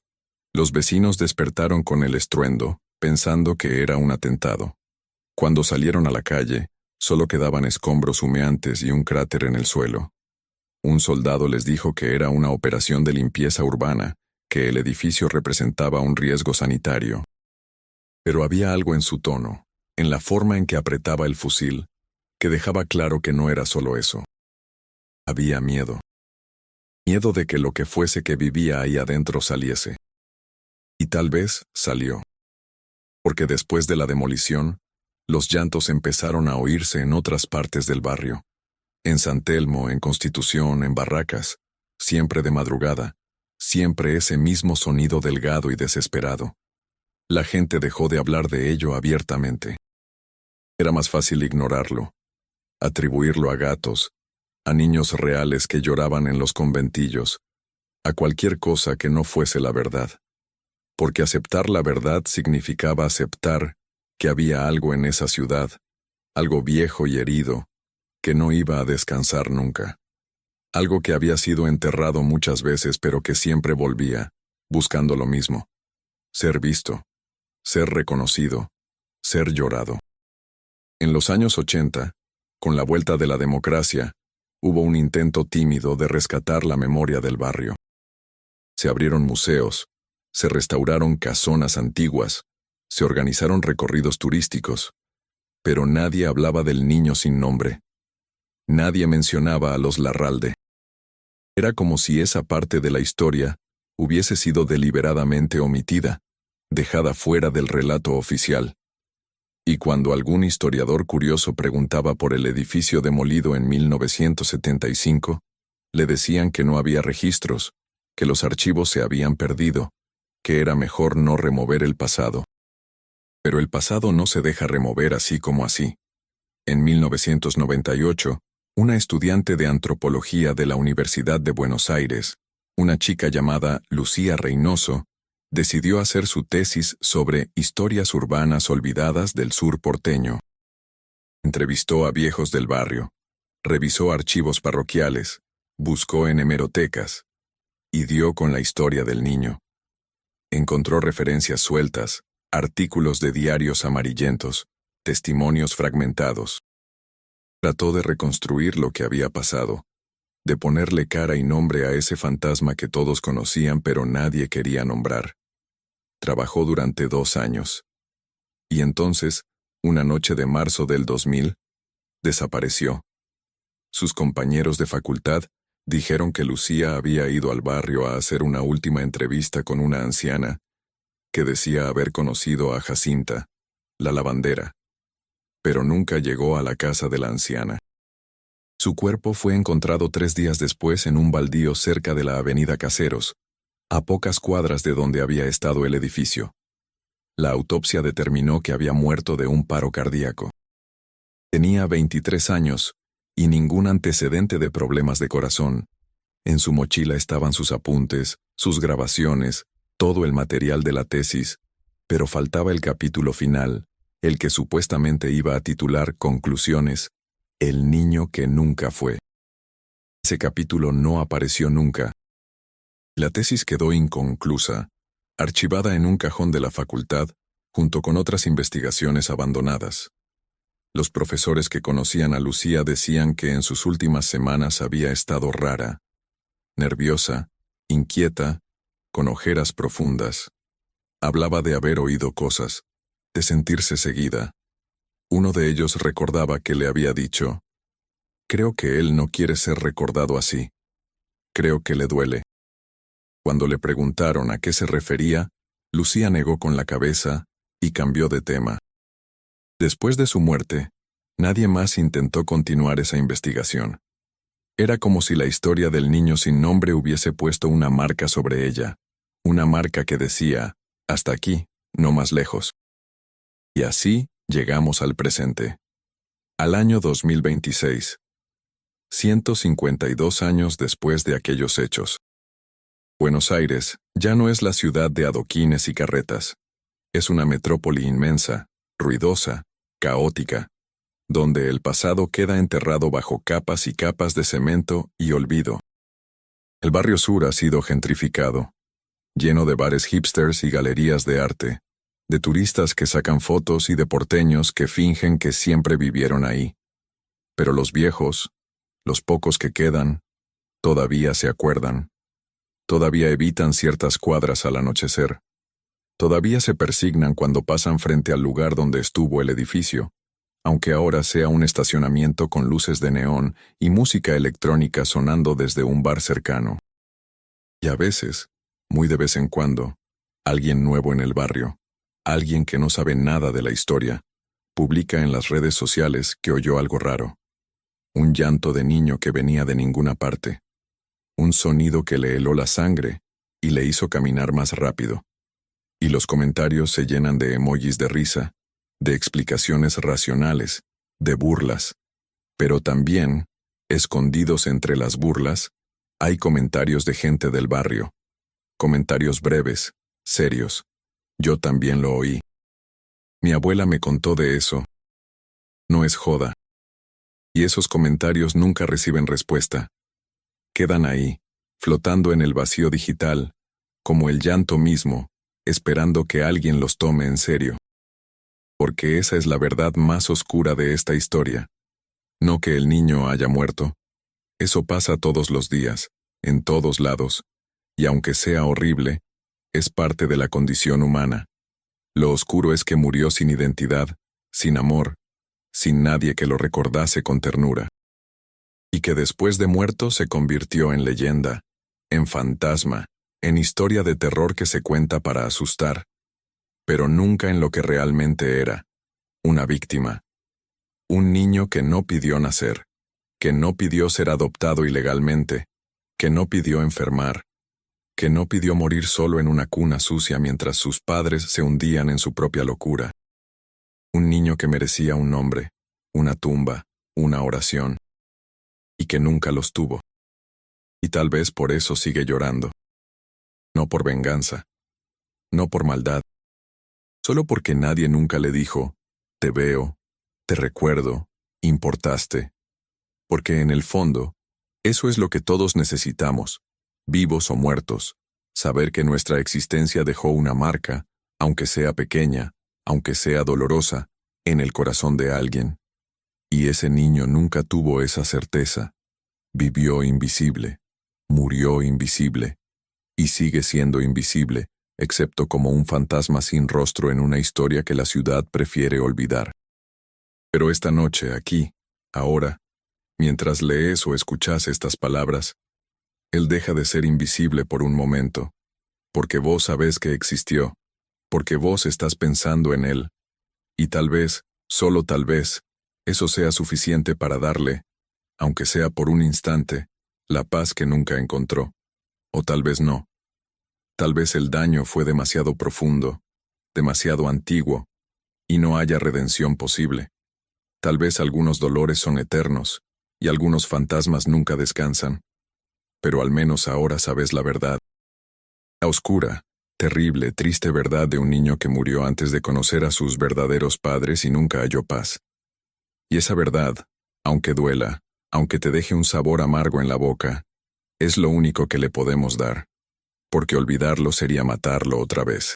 Los vecinos despertaron con el estruendo, pensando que era un atentado. Cuando salieron a la calle, solo quedaban escombros humeantes y un cráter en el suelo. Un soldado les dijo que era una operación de limpieza urbana, que el edificio representaba un riesgo sanitario. Pero había algo en su tono, en la forma en que apretaba el fusil, que dejaba claro que no era solo eso. Había miedo. Miedo de que lo que fuese que vivía ahí adentro saliese. Y tal vez salió. Porque después de la demolición, los llantos empezaron a oírse en otras partes del barrio. En San Telmo, en Constitución, en Barracas, siempre de madrugada, siempre ese mismo sonido delgado y desesperado. La gente dejó de hablar de ello abiertamente. Era más fácil ignorarlo, atribuirlo a gatos, a niños reales que lloraban en los conventillos, a cualquier cosa que no fuese la verdad. Porque aceptar la verdad significaba aceptar que había algo en esa ciudad, algo viejo y herido, que no iba a descansar nunca. Algo que había sido enterrado muchas veces pero que siempre volvía, buscando lo mismo. Ser visto, ser reconocido, ser llorado. En los años 80, con la vuelta de la democracia, hubo un intento tímido de rescatar la memoria del barrio. Se abrieron museos, se restauraron casonas antiguas, se organizaron recorridos turísticos, pero nadie hablaba del niño sin nombre. Nadie mencionaba a los Larralde. Era como si esa parte de la historia hubiese sido deliberadamente omitida, dejada fuera del relato oficial. Y cuando algún historiador curioso preguntaba por el edificio demolido en 1975, le decían que no había registros, que los archivos se habían perdido, que era mejor no remover el pasado. Pero el pasado no se deja remover así como así. En 1998, una estudiante de antropología de la Universidad de Buenos Aires, una chica llamada Lucía Reynoso, decidió hacer su tesis sobre historias urbanas olvidadas del sur porteño. Entrevistó a viejos del barrio, revisó archivos parroquiales, buscó en hemerotecas, y dio con la historia del niño. Encontró referencias sueltas, artículos de diarios amarillentos, testimonios fragmentados. Trató de reconstruir lo que había pasado, de ponerle cara y nombre a ese fantasma que todos conocían pero nadie quería nombrar. Trabajó durante 2 años. Y entonces, una noche de marzo del 2000, desapareció. Sus compañeros de facultad dijeron que Lucía había ido al barrio a hacer una última entrevista con una anciana que decía haber conocido a Jacinta, la lavandera, pero nunca llegó a la casa de la anciana. Su cuerpo fue encontrado 3 días después en un baldío cerca de la avenida Caseros, a pocas cuadras de donde había estado el edificio. La autopsia determinó que había muerto de un paro cardíaco. Tenía 23 años y ningún antecedente de problemas de corazón. En su mochila estaban sus apuntes, sus grabaciones, todo el material de la tesis, pero faltaba el capítulo final, el que supuestamente iba a titular Conclusiones, el niño que nunca fue. Ese capítulo no apareció nunca. La tesis quedó inconclusa, archivada en un cajón de la facultad, junto con otras investigaciones abandonadas. Los profesores que conocían a Lucía decían que en sus últimas semanas había estado rara, nerviosa, inquieta, con ojeras profundas. Hablaba de haber oído cosas, de sentirse seguida. Uno de ellos recordaba que le había dicho: «Creo que él no quiere ser recordado así. Creo que le duele». Cuando le preguntaron a qué se refería, Lucía negó con la cabeza y cambió de tema. Después de su muerte, nadie más intentó continuar esa investigación. Era como si la historia del niño sin nombre hubiese puesto una marca sobre ella, una marca que decía, hasta aquí, no más lejos. Y así llegamos al presente. Al año 2026. 152 años después de aquellos hechos. Buenos Aires ya no es la ciudad de adoquines y carretas. Es una metrópoli inmensa, ruidosa, caótica, donde el pasado queda enterrado bajo capas y capas de cemento y olvido. El barrio sur ha sido gentrificado, lleno de bares hipsters y galerías de arte, de turistas que sacan fotos y de porteños que fingen que siempre vivieron ahí. Pero los viejos, los pocos que quedan, todavía se acuerdan. Todavía evitan ciertas cuadras al anochecer. Todavía se persignan cuando pasan frente al lugar donde estuvo el edificio, aunque ahora sea un estacionamiento con luces de neón y música electrónica sonando desde un bar cercano. Y a veces, muy de vez en cuando, alguien nuevo en el barrio, alguien que no sabe nada de la historia, publica en las redes sociales que oyó algo raro. Un llanto de niño que venía de ninguna parte. Un sonido que le heló la sangre y le hizo caminar más rápido. Y los comentarios se llenan de emojis de risa, de explicaciones racionales, de burlas. Pero también, escondidos entre las burlas, hay comentarios de gente del barrio. Comentarios breves, serios. Yo también lo oí. Mi abuela me contó de eso. No es joda. Y esos comentarios nunca reciben respuesta. Quedan ahí, flotando en el vacío digital, como el llanto mismo, esperando que alguien los tome en serio. Porque esa es la verdad más oscura de esta historia. No que el niño haya muerto. Eso pasa todos los días, en todos lados, y aunque sea horrible, es parte de la condición humana. Lo oscuro es que murió sin identidad, sin amor, sin nadie que lo recordase con ternura. Y que después de muerto se convirtió en leyenda, en fantasma, en historia de terror que se cuenta para asustar, pero nunca en lo que realmente era, una víctima. Un niño que no pidió nacer, que no pidió ser adoptado ilegalmente, que no pidió enfermar, que no pidió morir solo en una cuna sucia mientras sus padres se hundían en su propia locura. Un niño que merecía un nombre, una tumba, una oración, y que nunca los tuvo. Y tal vez por eso sigue llorando. No por venganza, no por maldad, solo porque nadie nunca le dijo, te veo, te recuerdo, importaste. Porque en el fondo, eso es lo que todos necesitamos, vivos o muertos, saber que nuestra existencia dejó una marca, aunque sea pequeña, aunque sea dolorosa, en el corazón de alguien. Y ese niño nunca tuvo esa certeza. Vivió invisible, murió invisible, y sigue siendo invisible, excepto como un fantasma sin rostro en una historia que la ciudad prefiere olvidar. Pero esta noche, aquí, ahora, mientras lees o escuchas estas palabras, él deja de ser invisible por un momento, porque vos sabés que existió, porque vos estás pensando en él, y tal vez, solo tal vez, eso sea suficiente para darle, aunque sea por un instante, la paz que nunca encontró. O tal vez no. Tal vez el daño fue demasiado profundo, demasiado antiguo, y no haya redención posible. Tal vez algunos dolores son eternos, y algunos fantasmas nunca descansan. Pero al menos ahora sabes la verdad. La oscura, terrible, triste verdad de un niño que murió antes de conocer a sus verdaderos padres y nunca halló paz. Y esa verdad, aunque duela, aunque te deje un sabor amargo en la boca, es lo único que le podemos dar, porque olvidarlo sería matarlo otra vez.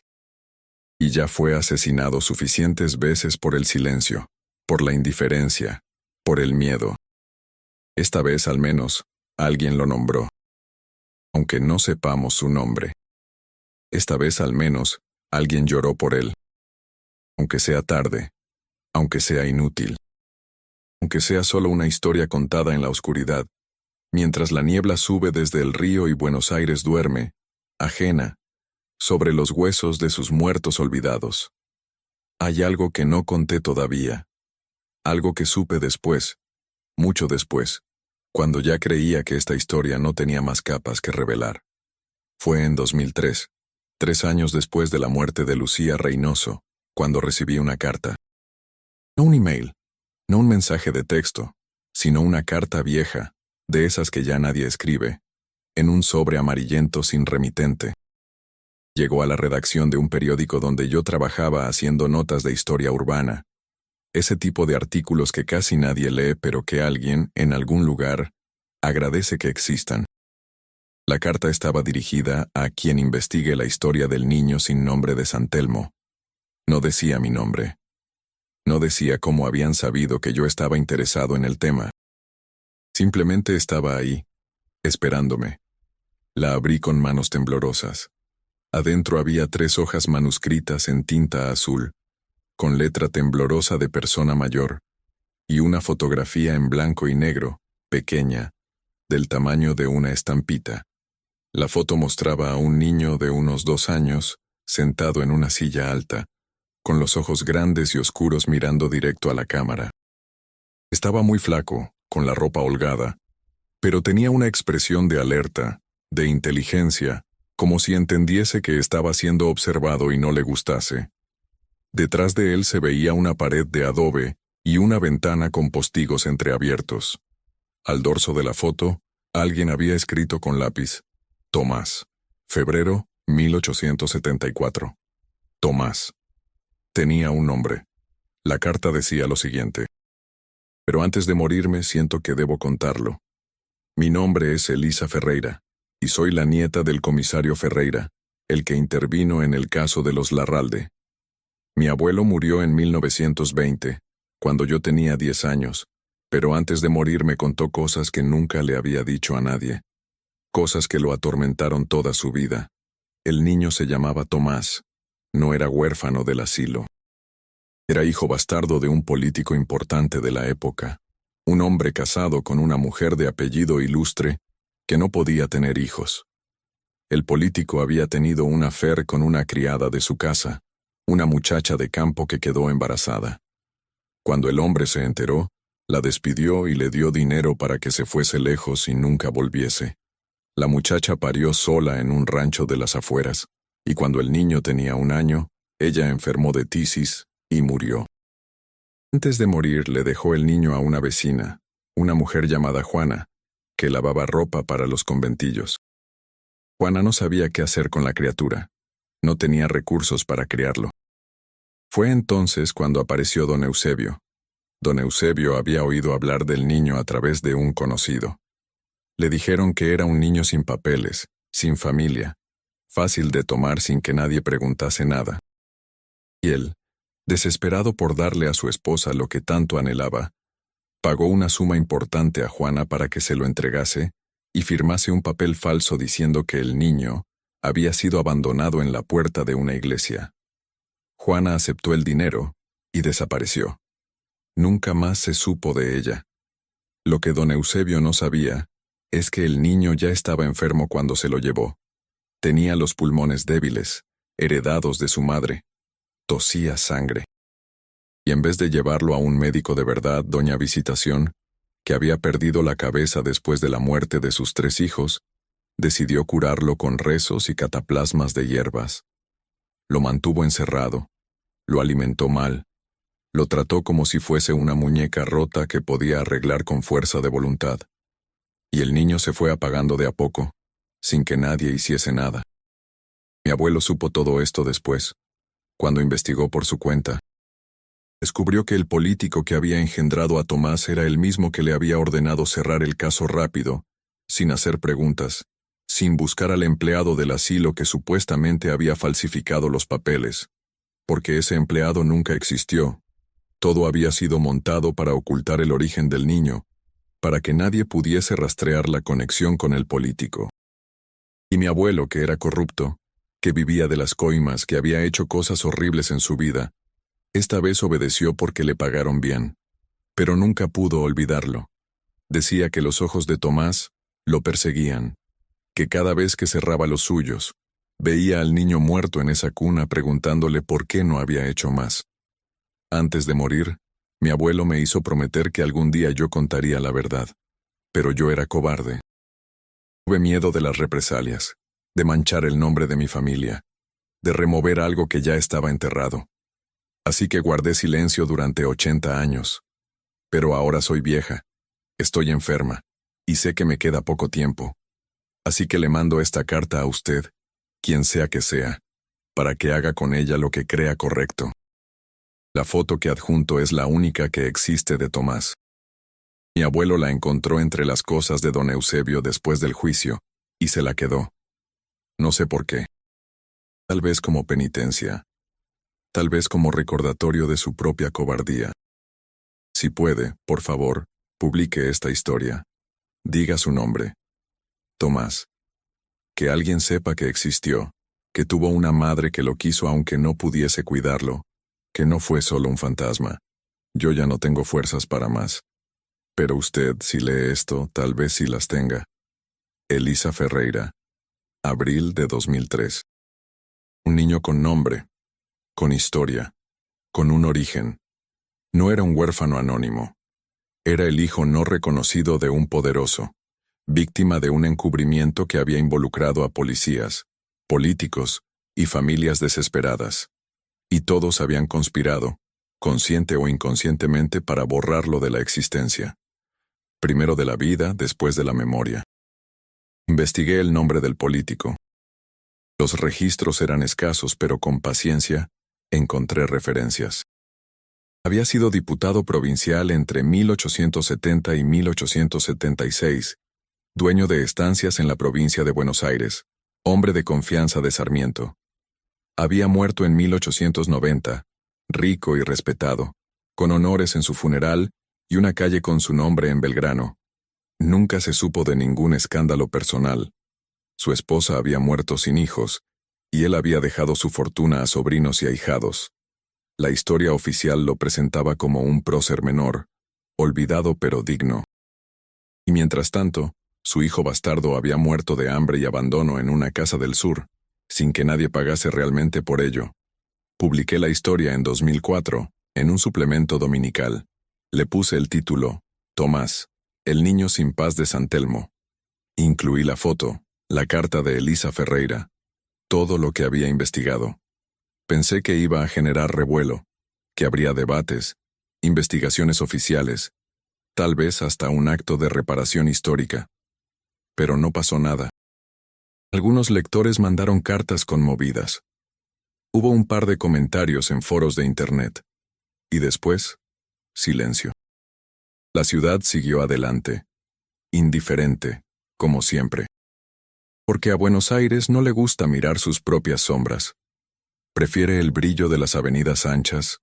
Y ya fue asesinado suficientes veces por el silencio, por la indiferencia, por el miedo. Esta vez al menos, alguien lo nombró. Aunque no sepamos su nombre. Esta vez al menos, alguien lloró por él. Aunque sea tarde, aunque sea inútil. Aunque sea solo una historia contada en la oscuridad, mientras la niebla sube desde el río y Buenos Aires duerme, ajena, sobre los huesos de sus muertos olvidados. Hay algo que no conté todavía. Algo que supe después, mucho después, cuando ya creía que esta historia no tenía más capas que revelar. Fue en 2003, 3 años después de la muerte de Lucía Reynoso, cuando recibí una carta. No un email, no un mensaje de texto, sino una carta vieja, de esas que ya nadie escribe, en un sobre amarillento sin remitente. Llegó a la redacción de un periódico donde yo trabajaba haciendo notas de historia urbana, ese tipo de artículos que casi nadie lee pero que alguien, en algún lugar, agradece que existan. La carta estaba dirigida a quien investigue la historia del niño sin nombre de San Telmo. No decía mi nombre. No decía cómo habían sabido que yo estaba interesado en el tema. Simplemente estaba ahí, esperándome. La abrí con manos temblorosas. Adentro había 3 hojas manuscritas en tinta azul, con letra temblorosa de persona mayor, y una fotografía en blanco y negro, pequeña, del tamaño de una estampita. La foto mostraba a un niño de unos 2 años, sentado en una silla alta, con los ojos grandes y oscuros mirando directo a la cámara. Estaba muy flaco, con la ropa holgada, pero tenía una expresión de alerta, de inteligencia, como si entendiese que estaba siendo observado y no le gustase. Detrás de él se veía una pared de adobe y una ventana con postigos entreabiertos. Al dorso de la foto, alguien había escrito con lápiz: Tomás, febrero 1874. Tomás. Tenía un nombre. La carta decía lo siguiente: pero antes de morirme siento que debo contarlo. Mi nombre es Elisa Ferreira, y soy la nieta del comisario Ferreira, el que intervino en el caso de los Larralde. Mi abuelo murió en 1920, cuando yo tenía 10 años, pero antes de morir me contó cosas que nunca le había dicho a nadie. Cosas que lo atormentaron toda su vida. El niño se llamaba Tomás. No era huérfano del asilo. Era hijo bastardo de un político importante de la época, un hombre casado con una mujer de apellido ilustre que no podía tener hijos. El político había tenido un affair con una criada de su casa, una muchacha de campo que quedó embarazada. Cuando el hombre se enteró, la despidió y le dio dinero para que se fuese lejos y nunca volviese. La muchacha parió sola en un rancho de las afueras, y cuando el niño tenía 1 año, ella enfermó de tisis y murió. Antes de morir le dejó el niño a una vecina, una mujer llamada Juana, que lavaba ropa para los conventillos. Juana no sabía qué hacer con la criatura. No tenía recursos para criarlo. Fue entonces cuando apareció don Eusebio. Don Eusebio había oído hablar del niño a través de un conocido. Le dijeron que era un niño sin papeles, sin familia, fácil de tomar sin que nadie preguntase nada. Y él, desesperado por darle a su esposa lo que tanto anhelaba, pagó una suma importante a Juana para que se lo entregase y firmase un papel falso diciendo que el niño había sido abandonado en la puerta de una iglesia. Juana aceptó el dinero y desapareció. Nunca más se supo de ella. Lo que don Eusebio no sabía es que el niño ya estaba enfermo cuando se lo llevó. Tenía los pulmones débiles, heredados de su madre. Tosía sangre. Y en vez de llevarlo a un médico de verdad, doña Visitación, que había perdido la cabeza después de la muerte de sus 3 hijos, decidió curarlo con rezos y cataplasmas de hierbas. Lo mantuvo encerrado, lo alimentó mal, lo trató como si fuese una muñeca rota que podía arreglar con fuerza de voluntad. Y el niño se fue apagando de a poco, sin que nadie hiciese nada. Mi abuelo supo todo esto después, cuando investigó por su cuenta. Descubrió que el político que había engendrado a Tomás era el mismo que le había ordenado cerrar el caso rápido, sin hacer preguntas, sin buscar al empleado del asilo que supuestamente había falsificado los papeles, porque ese empleado nunca existió. Todo había sido montado para ocultar el origen del niño, para que nadie pudiese rastrear la conexión con el político. Y mi abuelo, que era corrupto, que vivía de las coimas, que había hecho cosas horribles en su vida, esta vez obedeció porque le pagaron bien, pero nunca pudo olvidarlo. Decía que los ojos de Tomás lo perseguían, que cada vez que cerraba los suyos, veía al niño muerto en esa cuna preguntándole por qué no había hecho más. Antes de morir, mi abuelo me hizo prometer que algún día yo contaría la verdad. Pero yo era cobarde. Tuve miedo de las represalias, de manchar el nombre de mi familia, de remover algo que ya estaba enterrado. Así que guardé silencio durante 80 años. Pero ahora soy vieja, estoy enferma, y sé que me queda poco tiempo. Así que le mando esta carta a usted, quien sea que sea, para que haga con ella lo que crea correcto. La foto que adjunto es la única que existe de Tomás. Mi abuelo la encontró entre las cosas de don Eusebio después del juicio, y se la quedó. No sé por qué. Tal vez como penitencia. Tal vez como recordatorio de su propia cobardía. Si puede, por favor, publique esta historia. Diga su nombre. Tomás. Que alguien sepa que existió, que tuvo una madre que lo quiso aunque no pudiese cuidarlo, que no fue solo un fantasma. Yo ya no tengo fuerzas para más. Pero usted, si lee esto, tal vez sí las tenga. Elisa Ferreira. Abril de 2003. Un niño con nombre, con historia, con un origen. No era un huérfano anónimo. Era el hijo no reconocido de un poderoso, víctima de un encubrimiento que había involucrado a policías, políticos y familias desesperadas. Y todos habían conspirado, consciente o inconscientemente, para borrarlo de la existencia. Primero de la vida, después de la memoria. Investigué el nombre del político. Los registros eran escasos, pero con paciencia encontré referencias. Había sido diputado provincial entre 1870 y 1876, dueño de estancias en la provincia de Buenos Aires, hombre de confianza de Sarmiento. Había muerto en 1890, rico y respetado, con honores en su funeral y una calle con su nombre en Belgrano. Nunca se supo de ningún escándalo personal. Su esposa había muerto sin hijos, y él había dejado su fortuna a sobrinos y ahijados. La historia oficial lo presentaba como un prócer menor, olvidado pero digno. Y mientras tanto, su hijo bastardo había muerto de hambre y abandono en una casa del sur, sin que nadie pagase realmente por ello. Publiqué la historia en 2004, en un suplemento dominical. Le puse el título, Tomás, el niño sin paz de San Telmo. Incluí la foto, la carta de Elisa Ferreira, todo lo que había investigado. Pensé que iba a generar revuelo, que habría debates, investigaciones oficiales, tal vez hasta un acto de reparación histórica. Pero no pasó nada. Algunos lectores mandaron cartas conmovidas. Hubo un par de comentarios en foros de internet. Y después, silencio. La ciudad siguió adelante, indiferente, como siempre. Porque a Buenos Aires no le gusta mirar sus propias sombras. Prefiere el brillo de las avenidas anchas,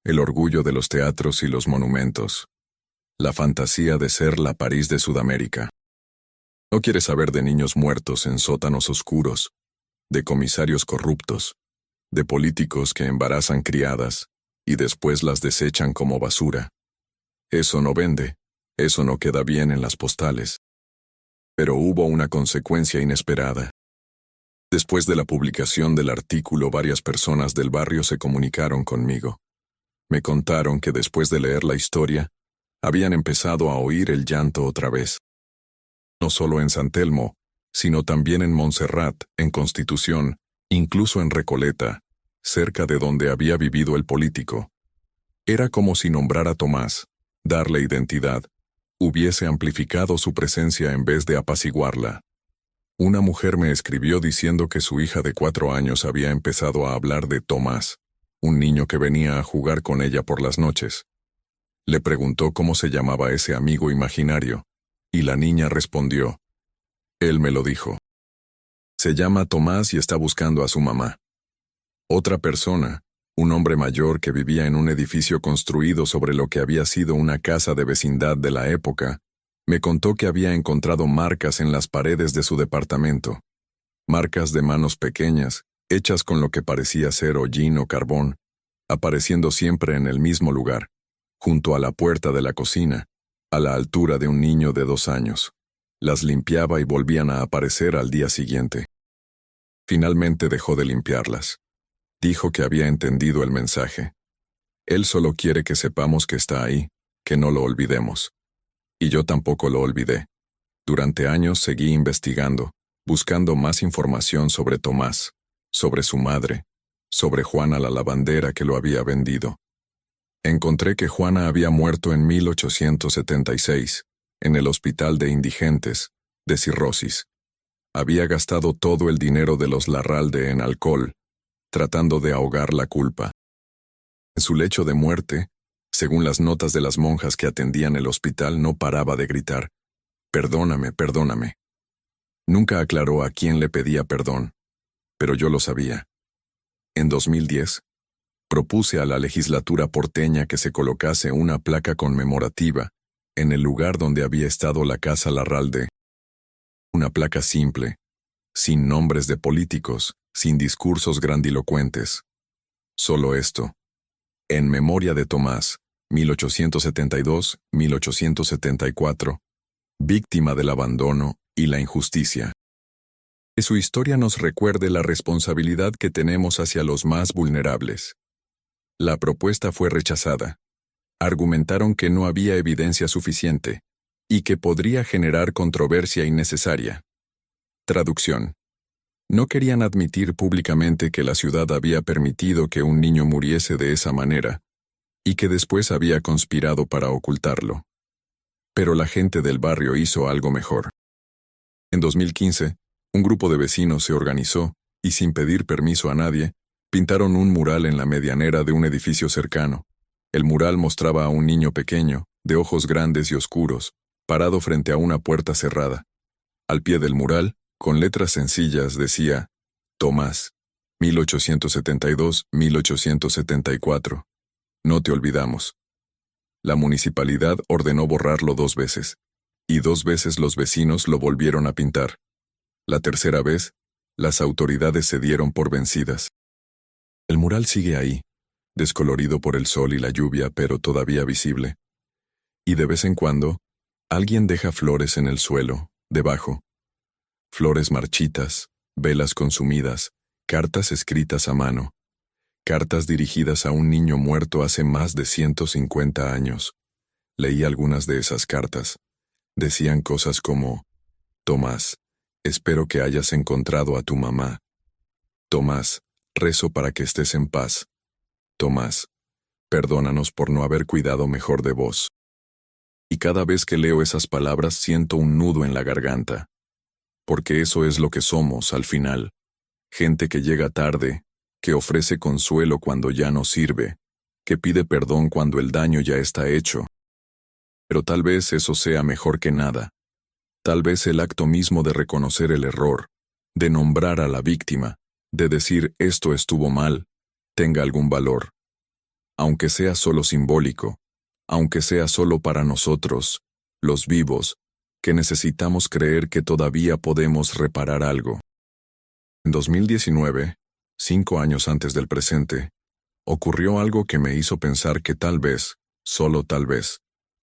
el orgullo de los teatros y los monumentos, la fantasía de ser la París de Sudamérica. No quiere saber de niños muertos en sótanos oscuros, de comisarios corruptos, de políticos que embarazan criadas y después las desechan como basura. Eso no vende, eso no queda bien en las postales. Pero hubo una consecuencia inesperada. Después de la publicación del artículo, varias personas del barrio se comunicaron conmigo. Me contaron que después de leer la historia, habían empezado a oír el llanto otra vez. No solo en San Telmo, sino también en Montserrat, en Constitución, incluso en Recoleta, cerca de donde había vivido el político. Era como si nombrar a Tomás, darle identidad, hubiese amplificado su presencia en vez de apaciguarla. Una mujer me escribió diciendo que su hija de 4 años había empezado a hablar de Tomás, un niño que venía a jugar con ella por las noches. Le preguntó cómo se llamaba ese amigo imaginario, y la niña respondió. Él me lo dijo. Se llama Tomás y está buscando a su mamá. Otra persona, un hombre mayor que vivía en un edificio construido sobre lo que había sido una casa de vecindad de la época, me contó que había encontrado marcas en las paredes de su departamento. Marcas de manos pequeñas, hechas con lo que parecía ser hollín o carbón, apareciendo siempre en el mismo lugar, junto a la puerta de la cocina, a la altura de un niño de 2 años. Las limpiaba y volvían a aparecer al día siguiente. Finalmente dejó de limpiarlas. Dijo que había entendido el mensaje. Él solo quiere que sepamos que está ahí, que no lo olvidemos. Y yo tampoco lo olvidé. Durante años seguí investigando, buscando más información sobre Tomás, sobre su madre, sobre Juana la lavandera que lo había vendido. Encontré que Juana había muerto en 1876, en el hospital de indigentes, de cirrosis. Había gastado todo el dinero de los Larralde en alcohol, tratando de ahogar la culpa. En su lecho de muerte, según las notas de las monjas que atendían el hospital, no paraba de gritar: «Perdóname, perdóname». Nunca aclaró a quién le pedía perdón, pero yo lo sabía. En 2010, propuse a la legislatura porteña que se colocase una placa conmemorativa en el lugar donde había estado la Casa Larralde. Una placa simple, sin nombres de políticos, sin discursos grandilocuentes. Solo esto: en memoria de Tomás, 1872-1874, víctima del abandono y la injusticia. Que su historia nos recuerde la responsabilidad que tenemos hacia los más vulnerables. La propuesta fue rechazada. Argumentaron que no había evidencia suficiente y que podría generar controversia innecesaria. Traducción. No querían admitir públicamente que la ciudad había permitido que un niño muriese de esa manera y que después había conspirado para ocultarlo. Pero la gente del barrio hizo algo mejor. En 2015, un grupo de vecinos se organizó y, sin pedir permiso a nadie, pintaron un mural en la medianera de un edificio cercano. El mural mostraba a un niño pequeño, de ojos grandes y oscuros, parado frente a una puerta cerrada. Al pie del mural, con letras sencillas, decía: Tomás, 1872-1874. No te olvidamos. La municipalidad ordenó borrarlo 2 veces, y 2 veces los vecinos lo volvieron a pintar. La tercera vez, las autoridades se dieron por vencidas. El mural sigue ahí, descolorido por el sol y la lluvia, pero todavía visible. Y de vez en cuando, alguien deja flores en el suelo, debajo. Flores marchitas, velas consumidas, cartas escritas a mano. Cartas dirigidas a un niño muerto hace más de 150 años. Leí algunas de esas cartas. Decían cosas como: Tomás, espero que hayas encontrado a tu mamá. Tomás, rezo para que estés en paz. Tomás, perdónanos por no haber cuidado mejor de vos. Y cada vez que leo esas palabras siento un nudo en la garganta. Porque eso es lo que somos al final. Gente que llega tarde, que ofrece consuelo cuando ya no sirve, que pide perdón cuando el daño ya está hecho. Pero tal vez eso sea mejor que nada. Tal vez el acto mismo de reconocer el error, de nombrar a la víctima, de decir esto estuvo mal, tenga algún valor. Aunque sea solo simbólico, aunque sea solo para nosotros, los vivos, que necesitamos creer que todavía podemos reparar algo. En 2019, 5 años antes del presente, ocurrió algo que me hizo pensar que tal vez, solo tal vez,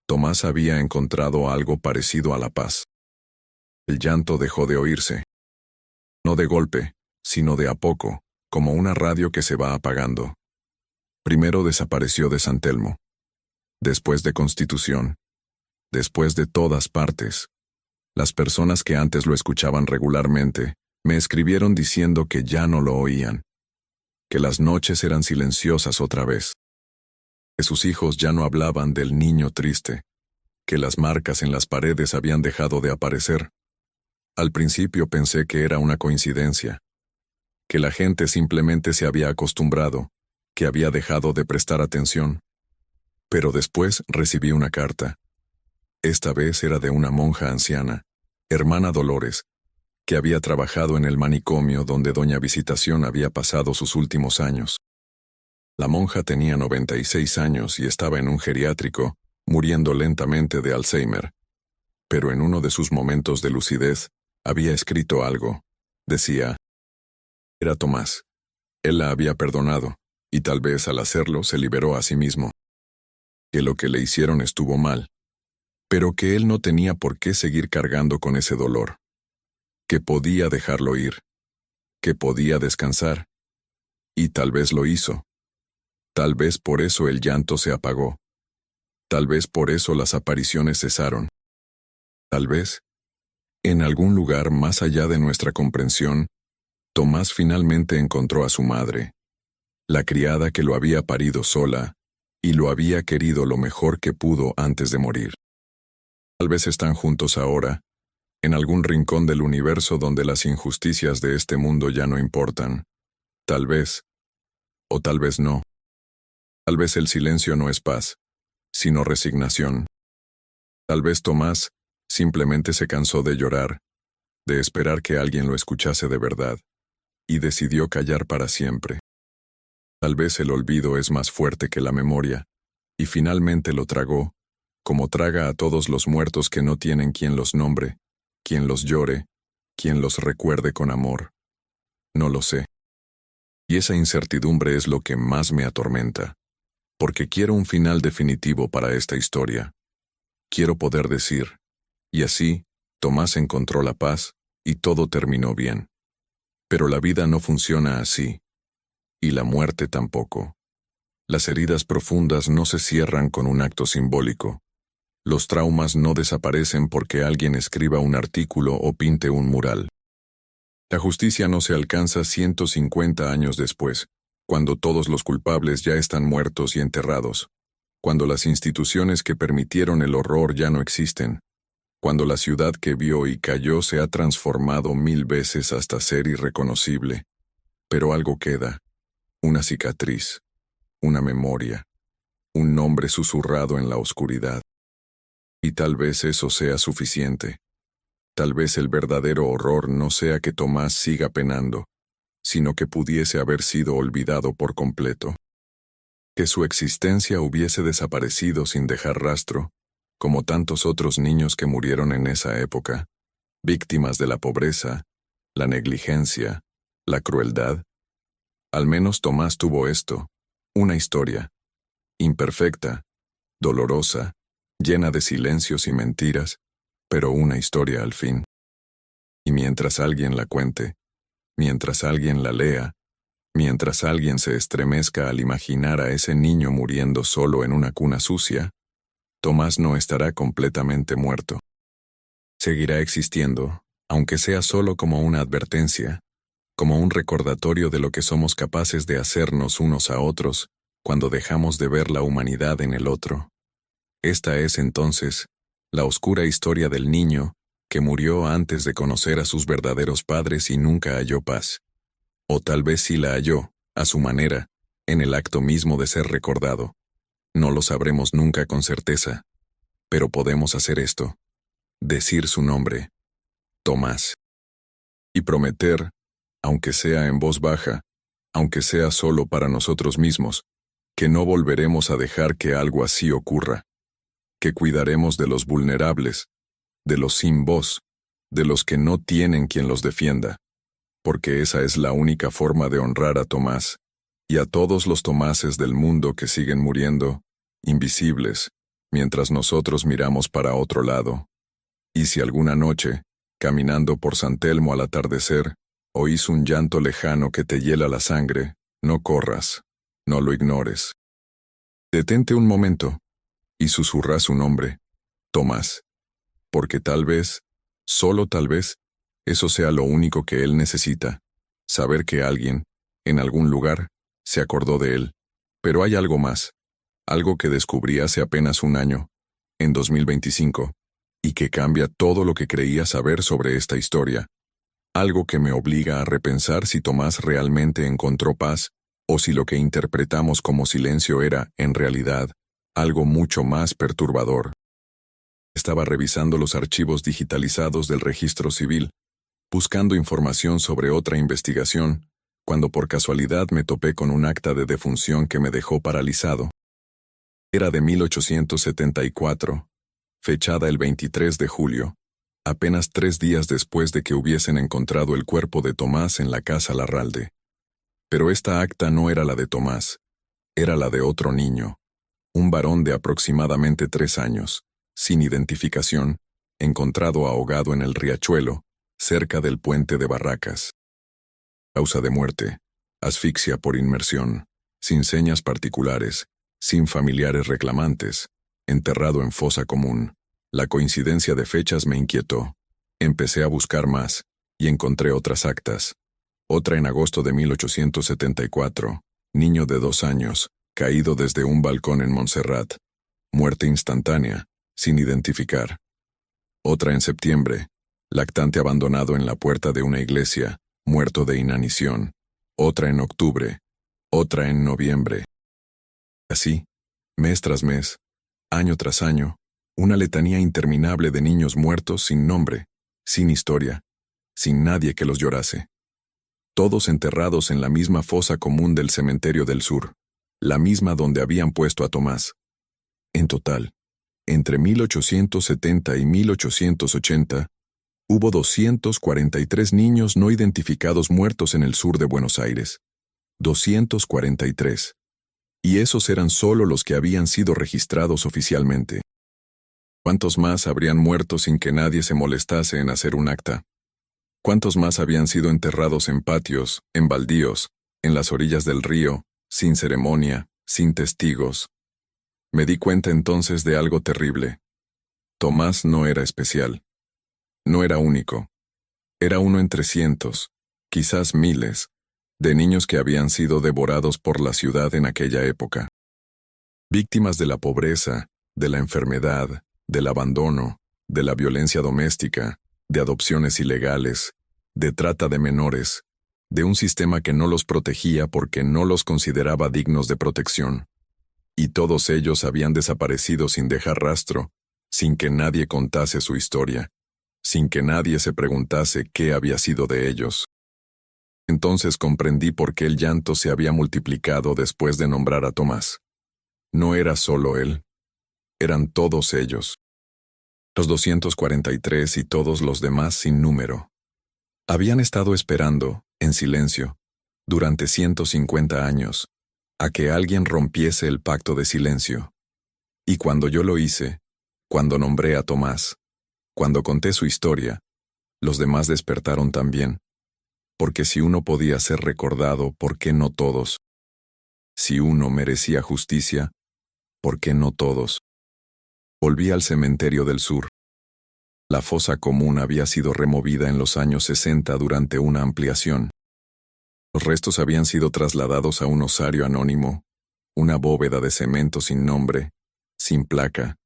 Tomás había encontrado algo parecido a la paz. El llanto dejó de oírse. No de golpe, sino de a poco, como una radio que se va apagando. Primero desapareció de San Telmo. Después de Constitución. Después de todas partes. Las personas que antes lo escuchaban regularmente me escribieron diciendo que ya no lo oían. Que las noches eran silenciosas otra vez. Que sus hijos ya no hablaban del niño triste. Que las marcas en las paredes habían dejado de aparecer. Al principio pensé que era una coincidencia. Que la gente simplemente se había acostumbrado, que había dejado de prestar atención. Pero después recibí una carta. Esta vez era de una monja anciana, hermana Dolores, que había trabajado en el manicomio donde doña Visitación había pasado sus últimos años. La monja tenía 96 años y estaba en un geriátrico, muriendo lentamente de Alzheimer. Pero en uno de sus momentos de lucidez, había escrito algo. Decía: era Tomás. Él la había perdonado, y tal vez al hacerlo se liberó a sí mismo. Que lo que le hicieron estuvo mal, pero que él no tenía por qué seguir cargando con ese dolor. Que podía dejarlo ir. Que podía descansar. Y tal vez lo hizo. Tal vez por eso el llanto se apagó. Tal vez por eso las apariciones cesaron. Tal vez, en algún lugar más allá de nuestra comprensión, Tomás finalmente encontró a su madre, la criada que lo había parido sola, y lo había querido lo mejor que pudo antes de morir. Tal vez están juntos ahora, en algún rincón del universo donde las injusticias de este mundo ya no importan. Tal vez, o tal vez no. Tal vez el silencio no es paz, sino resignación. Tal vez Tomás simplemente se cansó de llorar, de esperar que alguien lo escuchase de verdad, y decidió callar para siempre. Tal vez el olvido es más fuerte que la memoria, y finalmente lo tragó, como traga a todos los muertos que no tienen quien los nombre, quien los llore, quien los recuerde con amor. No lo sé. Y esa incertidumbre es lo que más me atormenta, porque quiero un final definitivo para esta historia. Quiero poder decir, y así, Tomás encontró la paz, y todo terminó bien. Pero la vida no funciona así. Y la muerte tampoco. Las heridas profundas no se cierran con un acto simbólico. Los traumas no desaparecen porque alguien escriba un artículo o pinte un mural. La justicia no se alcanza 150 años después, cuando todos los culpables ya están muertos y enterrados, cuando las instituciones que permitieron el horror ya no existen, cuando la ciudad que vio y cayó se ha transformado 1000 veces hasta ser irreconocible. Pero algo queda, una cicatriz, una memoria, un nombre susurrado en la oscuridad. Y tal vez eso sea suficiente. Tal vez el verdadero horror no sea que Tomás siga penando, sino que pudiese haber sido olvidado por completo. Que su existencia hubiese desaparecido sin dejar rastro, como tantos otros niños que murieron en esa época, víctimas de la pobreza, la negligencia, la crueldad. Al menos Tomás tuvo esto, una historia, imperfecta, dolorosa, llena de silencios y mentiras, pero una historia al fin. Y mientras alguien la cuente, mientras alguien la lea, mientras alguien se estremezca al imaginar a ese niño muriendo solo en una cuna sucia, Tomás no estará completamente muerto. Seguirá existiendo, aunque sea solo como una advertencia, como un recordatorio de lo que somos capaces de hacernos unos a otros cuando dejamos de ver la humanidad en el otro. Esta es entonces la oscura historia del niño que murió antes de conocer a sus verdaderos padres y nunca halló paz. O tal vez sí la halló, a su manera, en el acto mismo de ser recordado. No lo sabremos nunca con certeza. Pero podemos hacer esto. Decir su nombre. Tomás. Y prometer, aunque sea en voz baja, aunque sea solo para nosotros mismos, que no volveremos a dejar que algo así ocurra. Que cuidaremos de los vulnerables, de los sin voz, de los que no tienen quien los defienda, porque esa es la única forma de honrar a Tomás, y a todos los Tomáses del mundo que siguen muriendo, invisibles, mientras nosotros miramos para otro lado. Y si alguna noche, caminando por San Telmo al atardecer, oís un llanto lejano que te hiela la sangre, no corras, no lo ignores. Detente un momento, y susurra su nombre, Tomás, porque tal vez, solo tal vez, eso sea lo único que él necesita, saber que alguien, en algún lugar, se acordó de él. Pero hay algo más, algo que descubrí hace apenas un año, en 2025, y que cambia todo lo que creía saber sobre esta historia. Algo que me obliga a repensar si Tomás realmente encontró paz, o si lo que interpretamos como silencio era, en realidad, algo mucho más perturbador. Estaba revisando los archivos digitalizados del registro civil, buscando información sobre otra investigación, cuando por casualidad me topé con un acta de defunción que me dejó paralizado. Era de 1874, fechada el 23 de julio, apenas 3 días después de que hubiesen encontrado el cuerpo de Tomás en la casa Larralde. Pero esta acta no era la de Tomás, era la de otro niño, un varón de aproximadamente 3 años, sin identificación, encontrado ahogado en el riachuelo, cerca del puente de Barracas. Causa de muerte, asfixia por inmersión. sin señas particulares, sin familiares reclamantes, enterrado en fosa común. La coincidencia de fechas me inquietó. Empecé a buscar más, y encontré otras actas. Otra en agosto de 1874, niño de 2 años, caído desde un balcón en Montserrat. Muerte instantánea, sin identificar. Otra en septiembre, lactante abandonado en la puerta de una iglesia, muerto de inanición. Otra en octubre. Otra en noviembre. Así, mes tras mes, año tras año, una letanía interminable de niños muertos sin nombre, sin historia, sin nadie que los llorase. Todos enterrados en la misma fosa común del cementerio del sur, la misma donde habían puesto a Tomás. En total, entre 1870 y 1880, hubo 243 niños no identificados muertos en el sur de Buenos Aires. 243. Y esos eran solo los que habían sido registrados oficialmente. ¿Cuántos más habrían muerto sin que nadie se molestase en hacer un acta? ¿Cuántos más habían sido enterrados en patios, en baldíos, en las orillas del río, sin ceremonia, sin testigos? Me di cuenta entonces de algo terrible. Tomás no era especial. No era único. Era uno entre cientos, quizás miles, de niños que habían sido devorados por la ciudad en aquella época. Víctimas de la pobreza, de la enfermedad, del abandono, de la violencia doméstica, de adopciones ilegales, de trata de menores, de un sistema que no los protegía porque no los consideraba dignos de protección. Y todos ellos habían desaparecido sin dejar rastro, sin que nadie contase su historia, sin que nadie se preguntase qué había sido de ellos. Entonces comprendí por qué el llanto se había multiplicado después de nombrar a Tomás. No era solo él, eran todos ellos. Los 243 y todos los demás sin número. Habían estado esperando, en silencio, durante 150 años, a que alguien rompiese el pacto de silencio. Y cuando yo lo hice, cuando nombré a Tomás, cuando conté su historia, los demás despertaron también. Porque si uno podía ser recordado, ¿por qué no todos? Si uno merecía justicia, ¿por qué no todos? Volví al cementerio del sur. La fosa común había sido removida en los años 60 durante una ampliación. Los restos habían sido trasladados a un osario anónimo, una bóveda de cemento sin nombre, sin placa,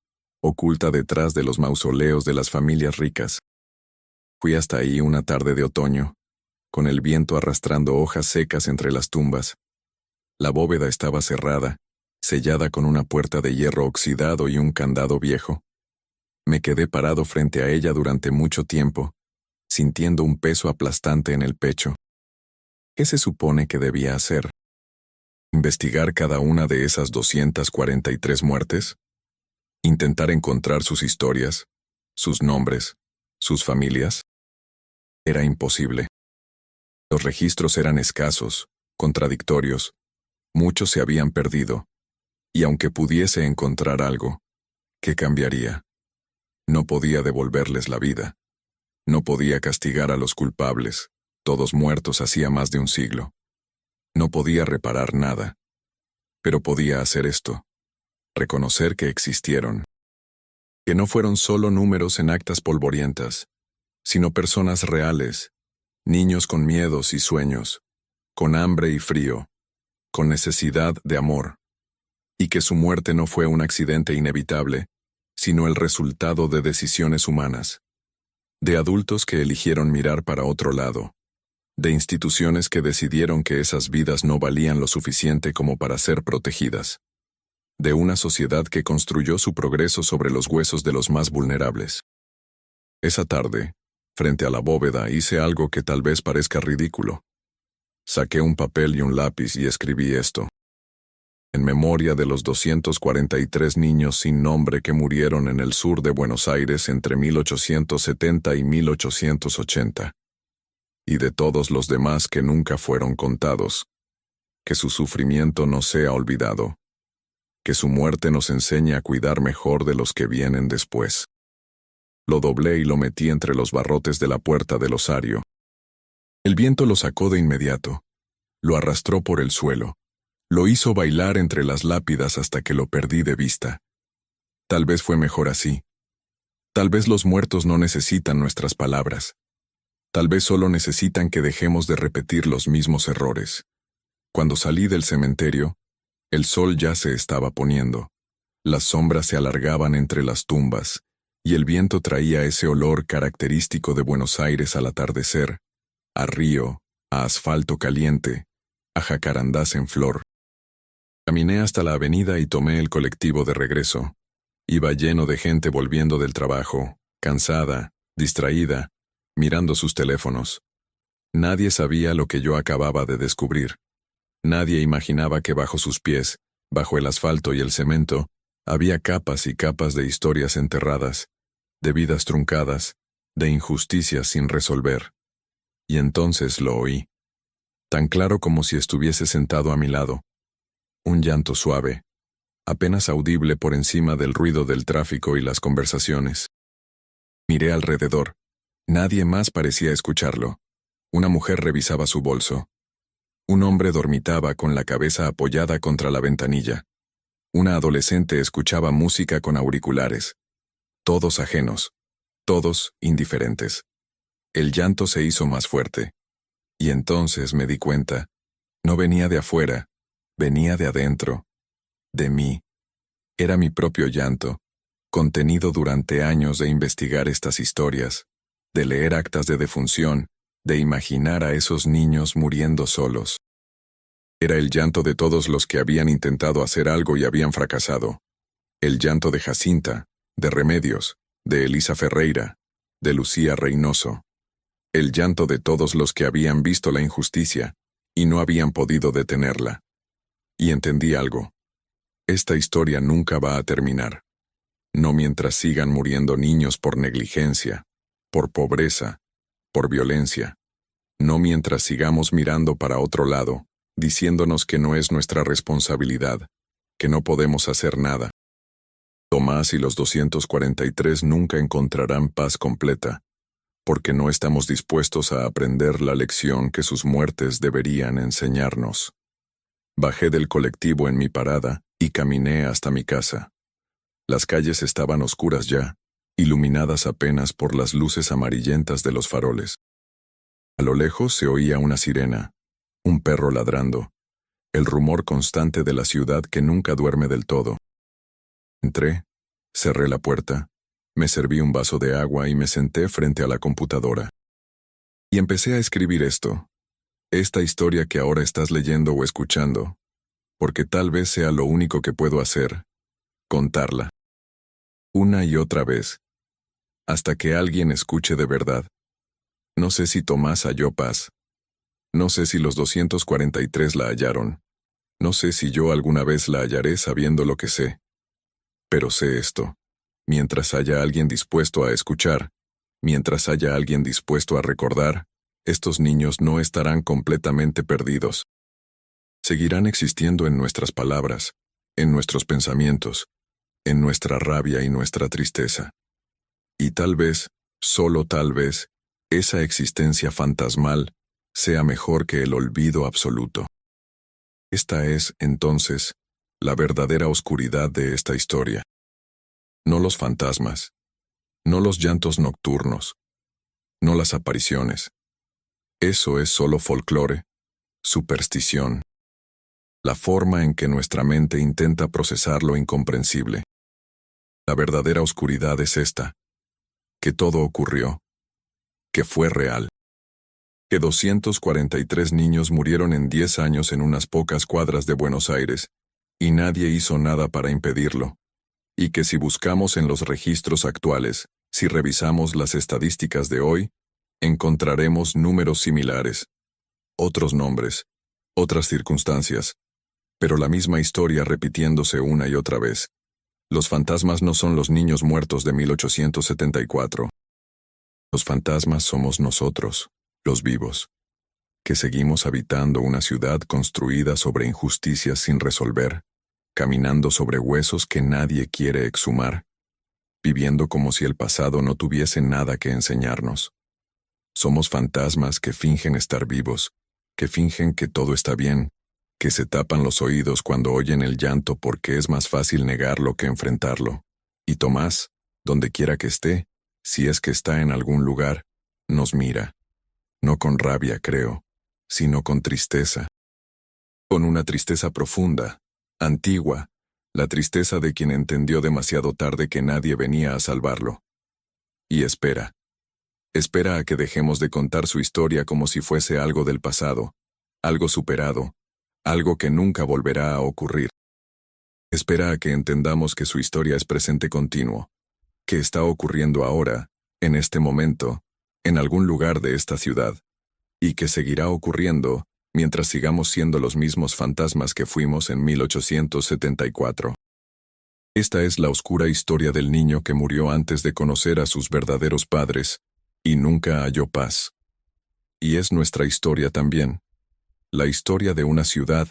oculta detrás de los mausoleos de las familias ricas. Fui hasta ahí una tarde de otoño, con el viento arrastrando hojas secas entre las tumbas. La bóveda estaba cerrada, sellada con una puerta de hierro oxidado y un candado viejo. Me quedé parado frente a ella durante mucho tiempo, sintiendo un peso aplastante en el pecho. ¿Qué se supone que debía hacer? ¿Investigar cada una de esas 243 muertes? ¿Intentar encontrar sus historias, sus nombres, sus familias? Era imposible. Los registros eran escasos, contradictorios. Muchos se habían perdido. Y aunque pudiese encontrar algo, ¿qué cambiaría? No podía devolverles la vida. No podía castigar a los culpables, todos muertos hacía más de un siglo. No podía reparar nada. Pero podía hacer esto: reconocer que existieron. Que no fueron solo números en actas polvorientas, sino personas reales, niños con miedos y sueños, con hambre y frío, con necesidad de amor. Y que su muerte no fue un accidente inevitable, sino el resultado de decisiones humanas, de adultos que eligieron mirar para otro lado, de instituciones que decidieron que esas vidas no valían lo suficiente como para ser protegidas, de una sociedad que construyó su progreso sobre los huesos de los más vulnerables. Esa tarde, frente a la bóveda, hice algo que tal vez parezca ridículo. Saqué un papel y un lápiz y escribí esto: en memoria de los 243 niños sin nombre que murieron en el sur de Buenos Aires entre 1870 y 1880. Y de todos los demás que nunca fueron contados. Que su sufrimiento no sea olvidado. Que su muerte nos enseñe a cuidar mejor de los que vienen después. Lo doblé y lo metí entre los barrotes de la puerta del osario. El viento lo sacó de inmediato. Lo arrastró por el suelo. Lo hizo bailar entre las lápidas hasta que lo perdí de vista. Tal vez fue mejor así. Tal vez los muertos no necesitan nuestras palabras. Tal vez solo necesitan que dejemos de repetir los mismos errores. Cuando salí del cementerio, el sol ya se estaba poniendo. Las sombras se alargaban entre las tumbas, y el viento traía ese olor característico de Buenos Aires al atardecer, a río, a asfalto caliente, a jacarandás en flor. Caminé hasta la avenida y tomé el colectivo de regreso. Iba lleno de gente volviendo del trabajo, cansada, distraída, mirando sus teléfonos. Nadie sabía lo que yo acababa de descubrir. Nadie imaginaba que bajo sus pies, bajo el asfalto y el cemento, había capas y capas de historias enterradas, de vidas truncadas, de injusticias sin resolver. Y entonces lo oí. Tan claro como si estuviese sentado a mi lado. Un llanto suave, apenas audible por encima del ruido del tráfico y las conversaciones. Miré alrededor. Nadie más parecía escucharlo. Una mujer revisaba su bolso. Un hombre dormitaba con la cabeza apoyada contra la ventanilla. Una adolescente escuchaba música con auriculares. Todos ajenos. Todos indiferentes. El llanto se hizo más fuerte. Y entonces me di cuenta. No venía de afuera. Venía de adentro. De mí. Era mi propio llanto, contenido durante años de investigar estas historias, de leer actas de defunción, de imaginar a esos niños muriendo solos. Era el llanto de todos los que habían intentado hacer algo y habían fracasado. El llanto de Jacinta, de Remedios, de Elisa Ferreira, de Lucía Reynoso. El llanto de todos los que habían visto la injusticia y no habían podido detenerla. Y entendí algo. Esta historia nunca va a terminar. No mientras sigan muriendo niños por negligencia, por pobreza, por violencia. No mientras sigamos mirando para otro lado, diciéndonos que no es nuestra responsabilidad, que no podemos hacer nada. Tomás y los 243 nunca encontrarán paz completa, porque no estamos dispuestos a aprender la lección que sus muertes deberían enseñarnos. Bajé del colectivo en mi parada y caminé hasta mi casa. Las calles estaban oscuras ya, iluminadas apenas por las luces amarillentas de los faroles. A lo lejos se oía una sirena, un perro ladrando, el rumor constante de la ciudad que nunca duerme del todo. Entré, cerré la puerta, me serví un vaso de agua y me senté frente a la computadora. Y empecé a escribir esto, esta historia que ahora estás leyendo o escuchando, porque tal vez sea lo único que puedo hacer, contarla. Una y otra vez, hasta que alguien escuche de verdad. No sé si Tomás halló paz. No sé si los 243 la hallaron. No sé si yo alguna vez la hallaré sabiendo lo que sé. Pero sé esto. Mientras haya alguien dispuesto a escuchar, mientras haya alguien dispuesto a recordar, estos niños no estarán completamente perdidos. Seguirán existiendo en nuestras palabras, en nuestros pensamientos, en nuestra rabia y nuestra tristeza. Y tal vez, solo tal vez, esa existencia fantasmal sea mejor que el olvido absoluto. Esta es, entonces, la verdadera oscuridad de esta historia. No los fantasmas, no los llantos nocturnos, no las apariciones. Eso es solo folclore, superstición. La forma en que nuestra mente intenta procesar lo incomprensible. La verdadera oscuridad es esta, que todo ocurrió, que fue real. Que 243 niños murieron en 10 años en unas pocas cuadras de Buenos Aires, y nadie hizo nada para impedirlo. Y que si buscamos en los registros actuales, si revisamos las estadísticas de hoy, encontraremos números similares. Otros nombres, otras circunstancias, pero la misma historia repitiéndose una y otra vez. Los fantasmas no son los niños muertos de 1874. Los fantasmas somos nosotros, los vivos, que seguimos habitando una ciudad construida sobre injusticias sin resolver, caminando sobre huesos que nadie quiere exhumar, viviendo como si el pasado no tuviese nada que enseñarnos. Somos fantasmas que fingen estar vivos, que fingen que todo está bien, que se tapan los oídos cuando oyen el llanto porque es más fácil negarlo que enfrentarlo. Y Tomás, donde quiera que esté, si es que está en algún lugar, nos mira. No con rabia, creo, sino con tristeza. Con una tristeza profunda, antigua, la tristeza de quien entendió demasiado tarde que nadie venía a salvarlo. Y espera. Espera a que dejemos de contar su historia como si fuese algo del pasado, algo superado, algo que nunca volverá a ocurrir. Espera a que entendamos que su historia es presente continuo, que está ocurriendo ahora, en este momento, en algún lugar de esta ciudad, y que seguirá ocurriendo mientras sigamos siendo los mismos fantasmas que fuimos en 1874. Esta es la oscura historia del niño que murió antes de conocer a sus verdaderos padres, y nunca halló paz. Y es nuestra historia también. La historia de una ciudad,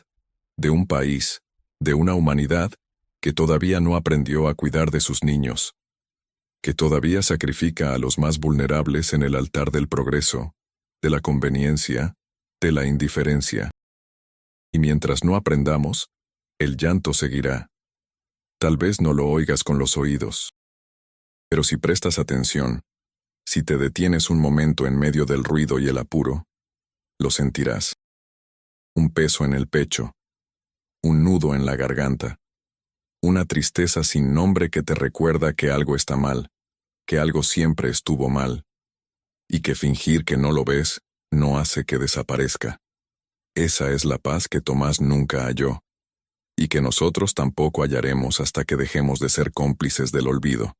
de un país, de una humanidad que todavía no aprendió a cuidar de sus niños, que todavía sacrifica a los más vulnerables en el altar del progreso, de la conveniencia, de la indiferencia. Y mientras no aprendamos, el llanto seguirá. Tal vez no lo oigas con los oídos. Pero si prestas atención, si te detienes un momento en medio del ruido y el apuro, lo sentirás. Un peso en el pecho, un nudo en la garganta, una tristeza sin nombre que te recuerda que algo está mal, que algo siempre estuvo mal, y que fingir que no lo ves no hace que desaparezca. Esa es la paz que Tomás nunca halló, y que nosotros tampoco hallaremos hasta que dejemos de ser cómplices del olvido.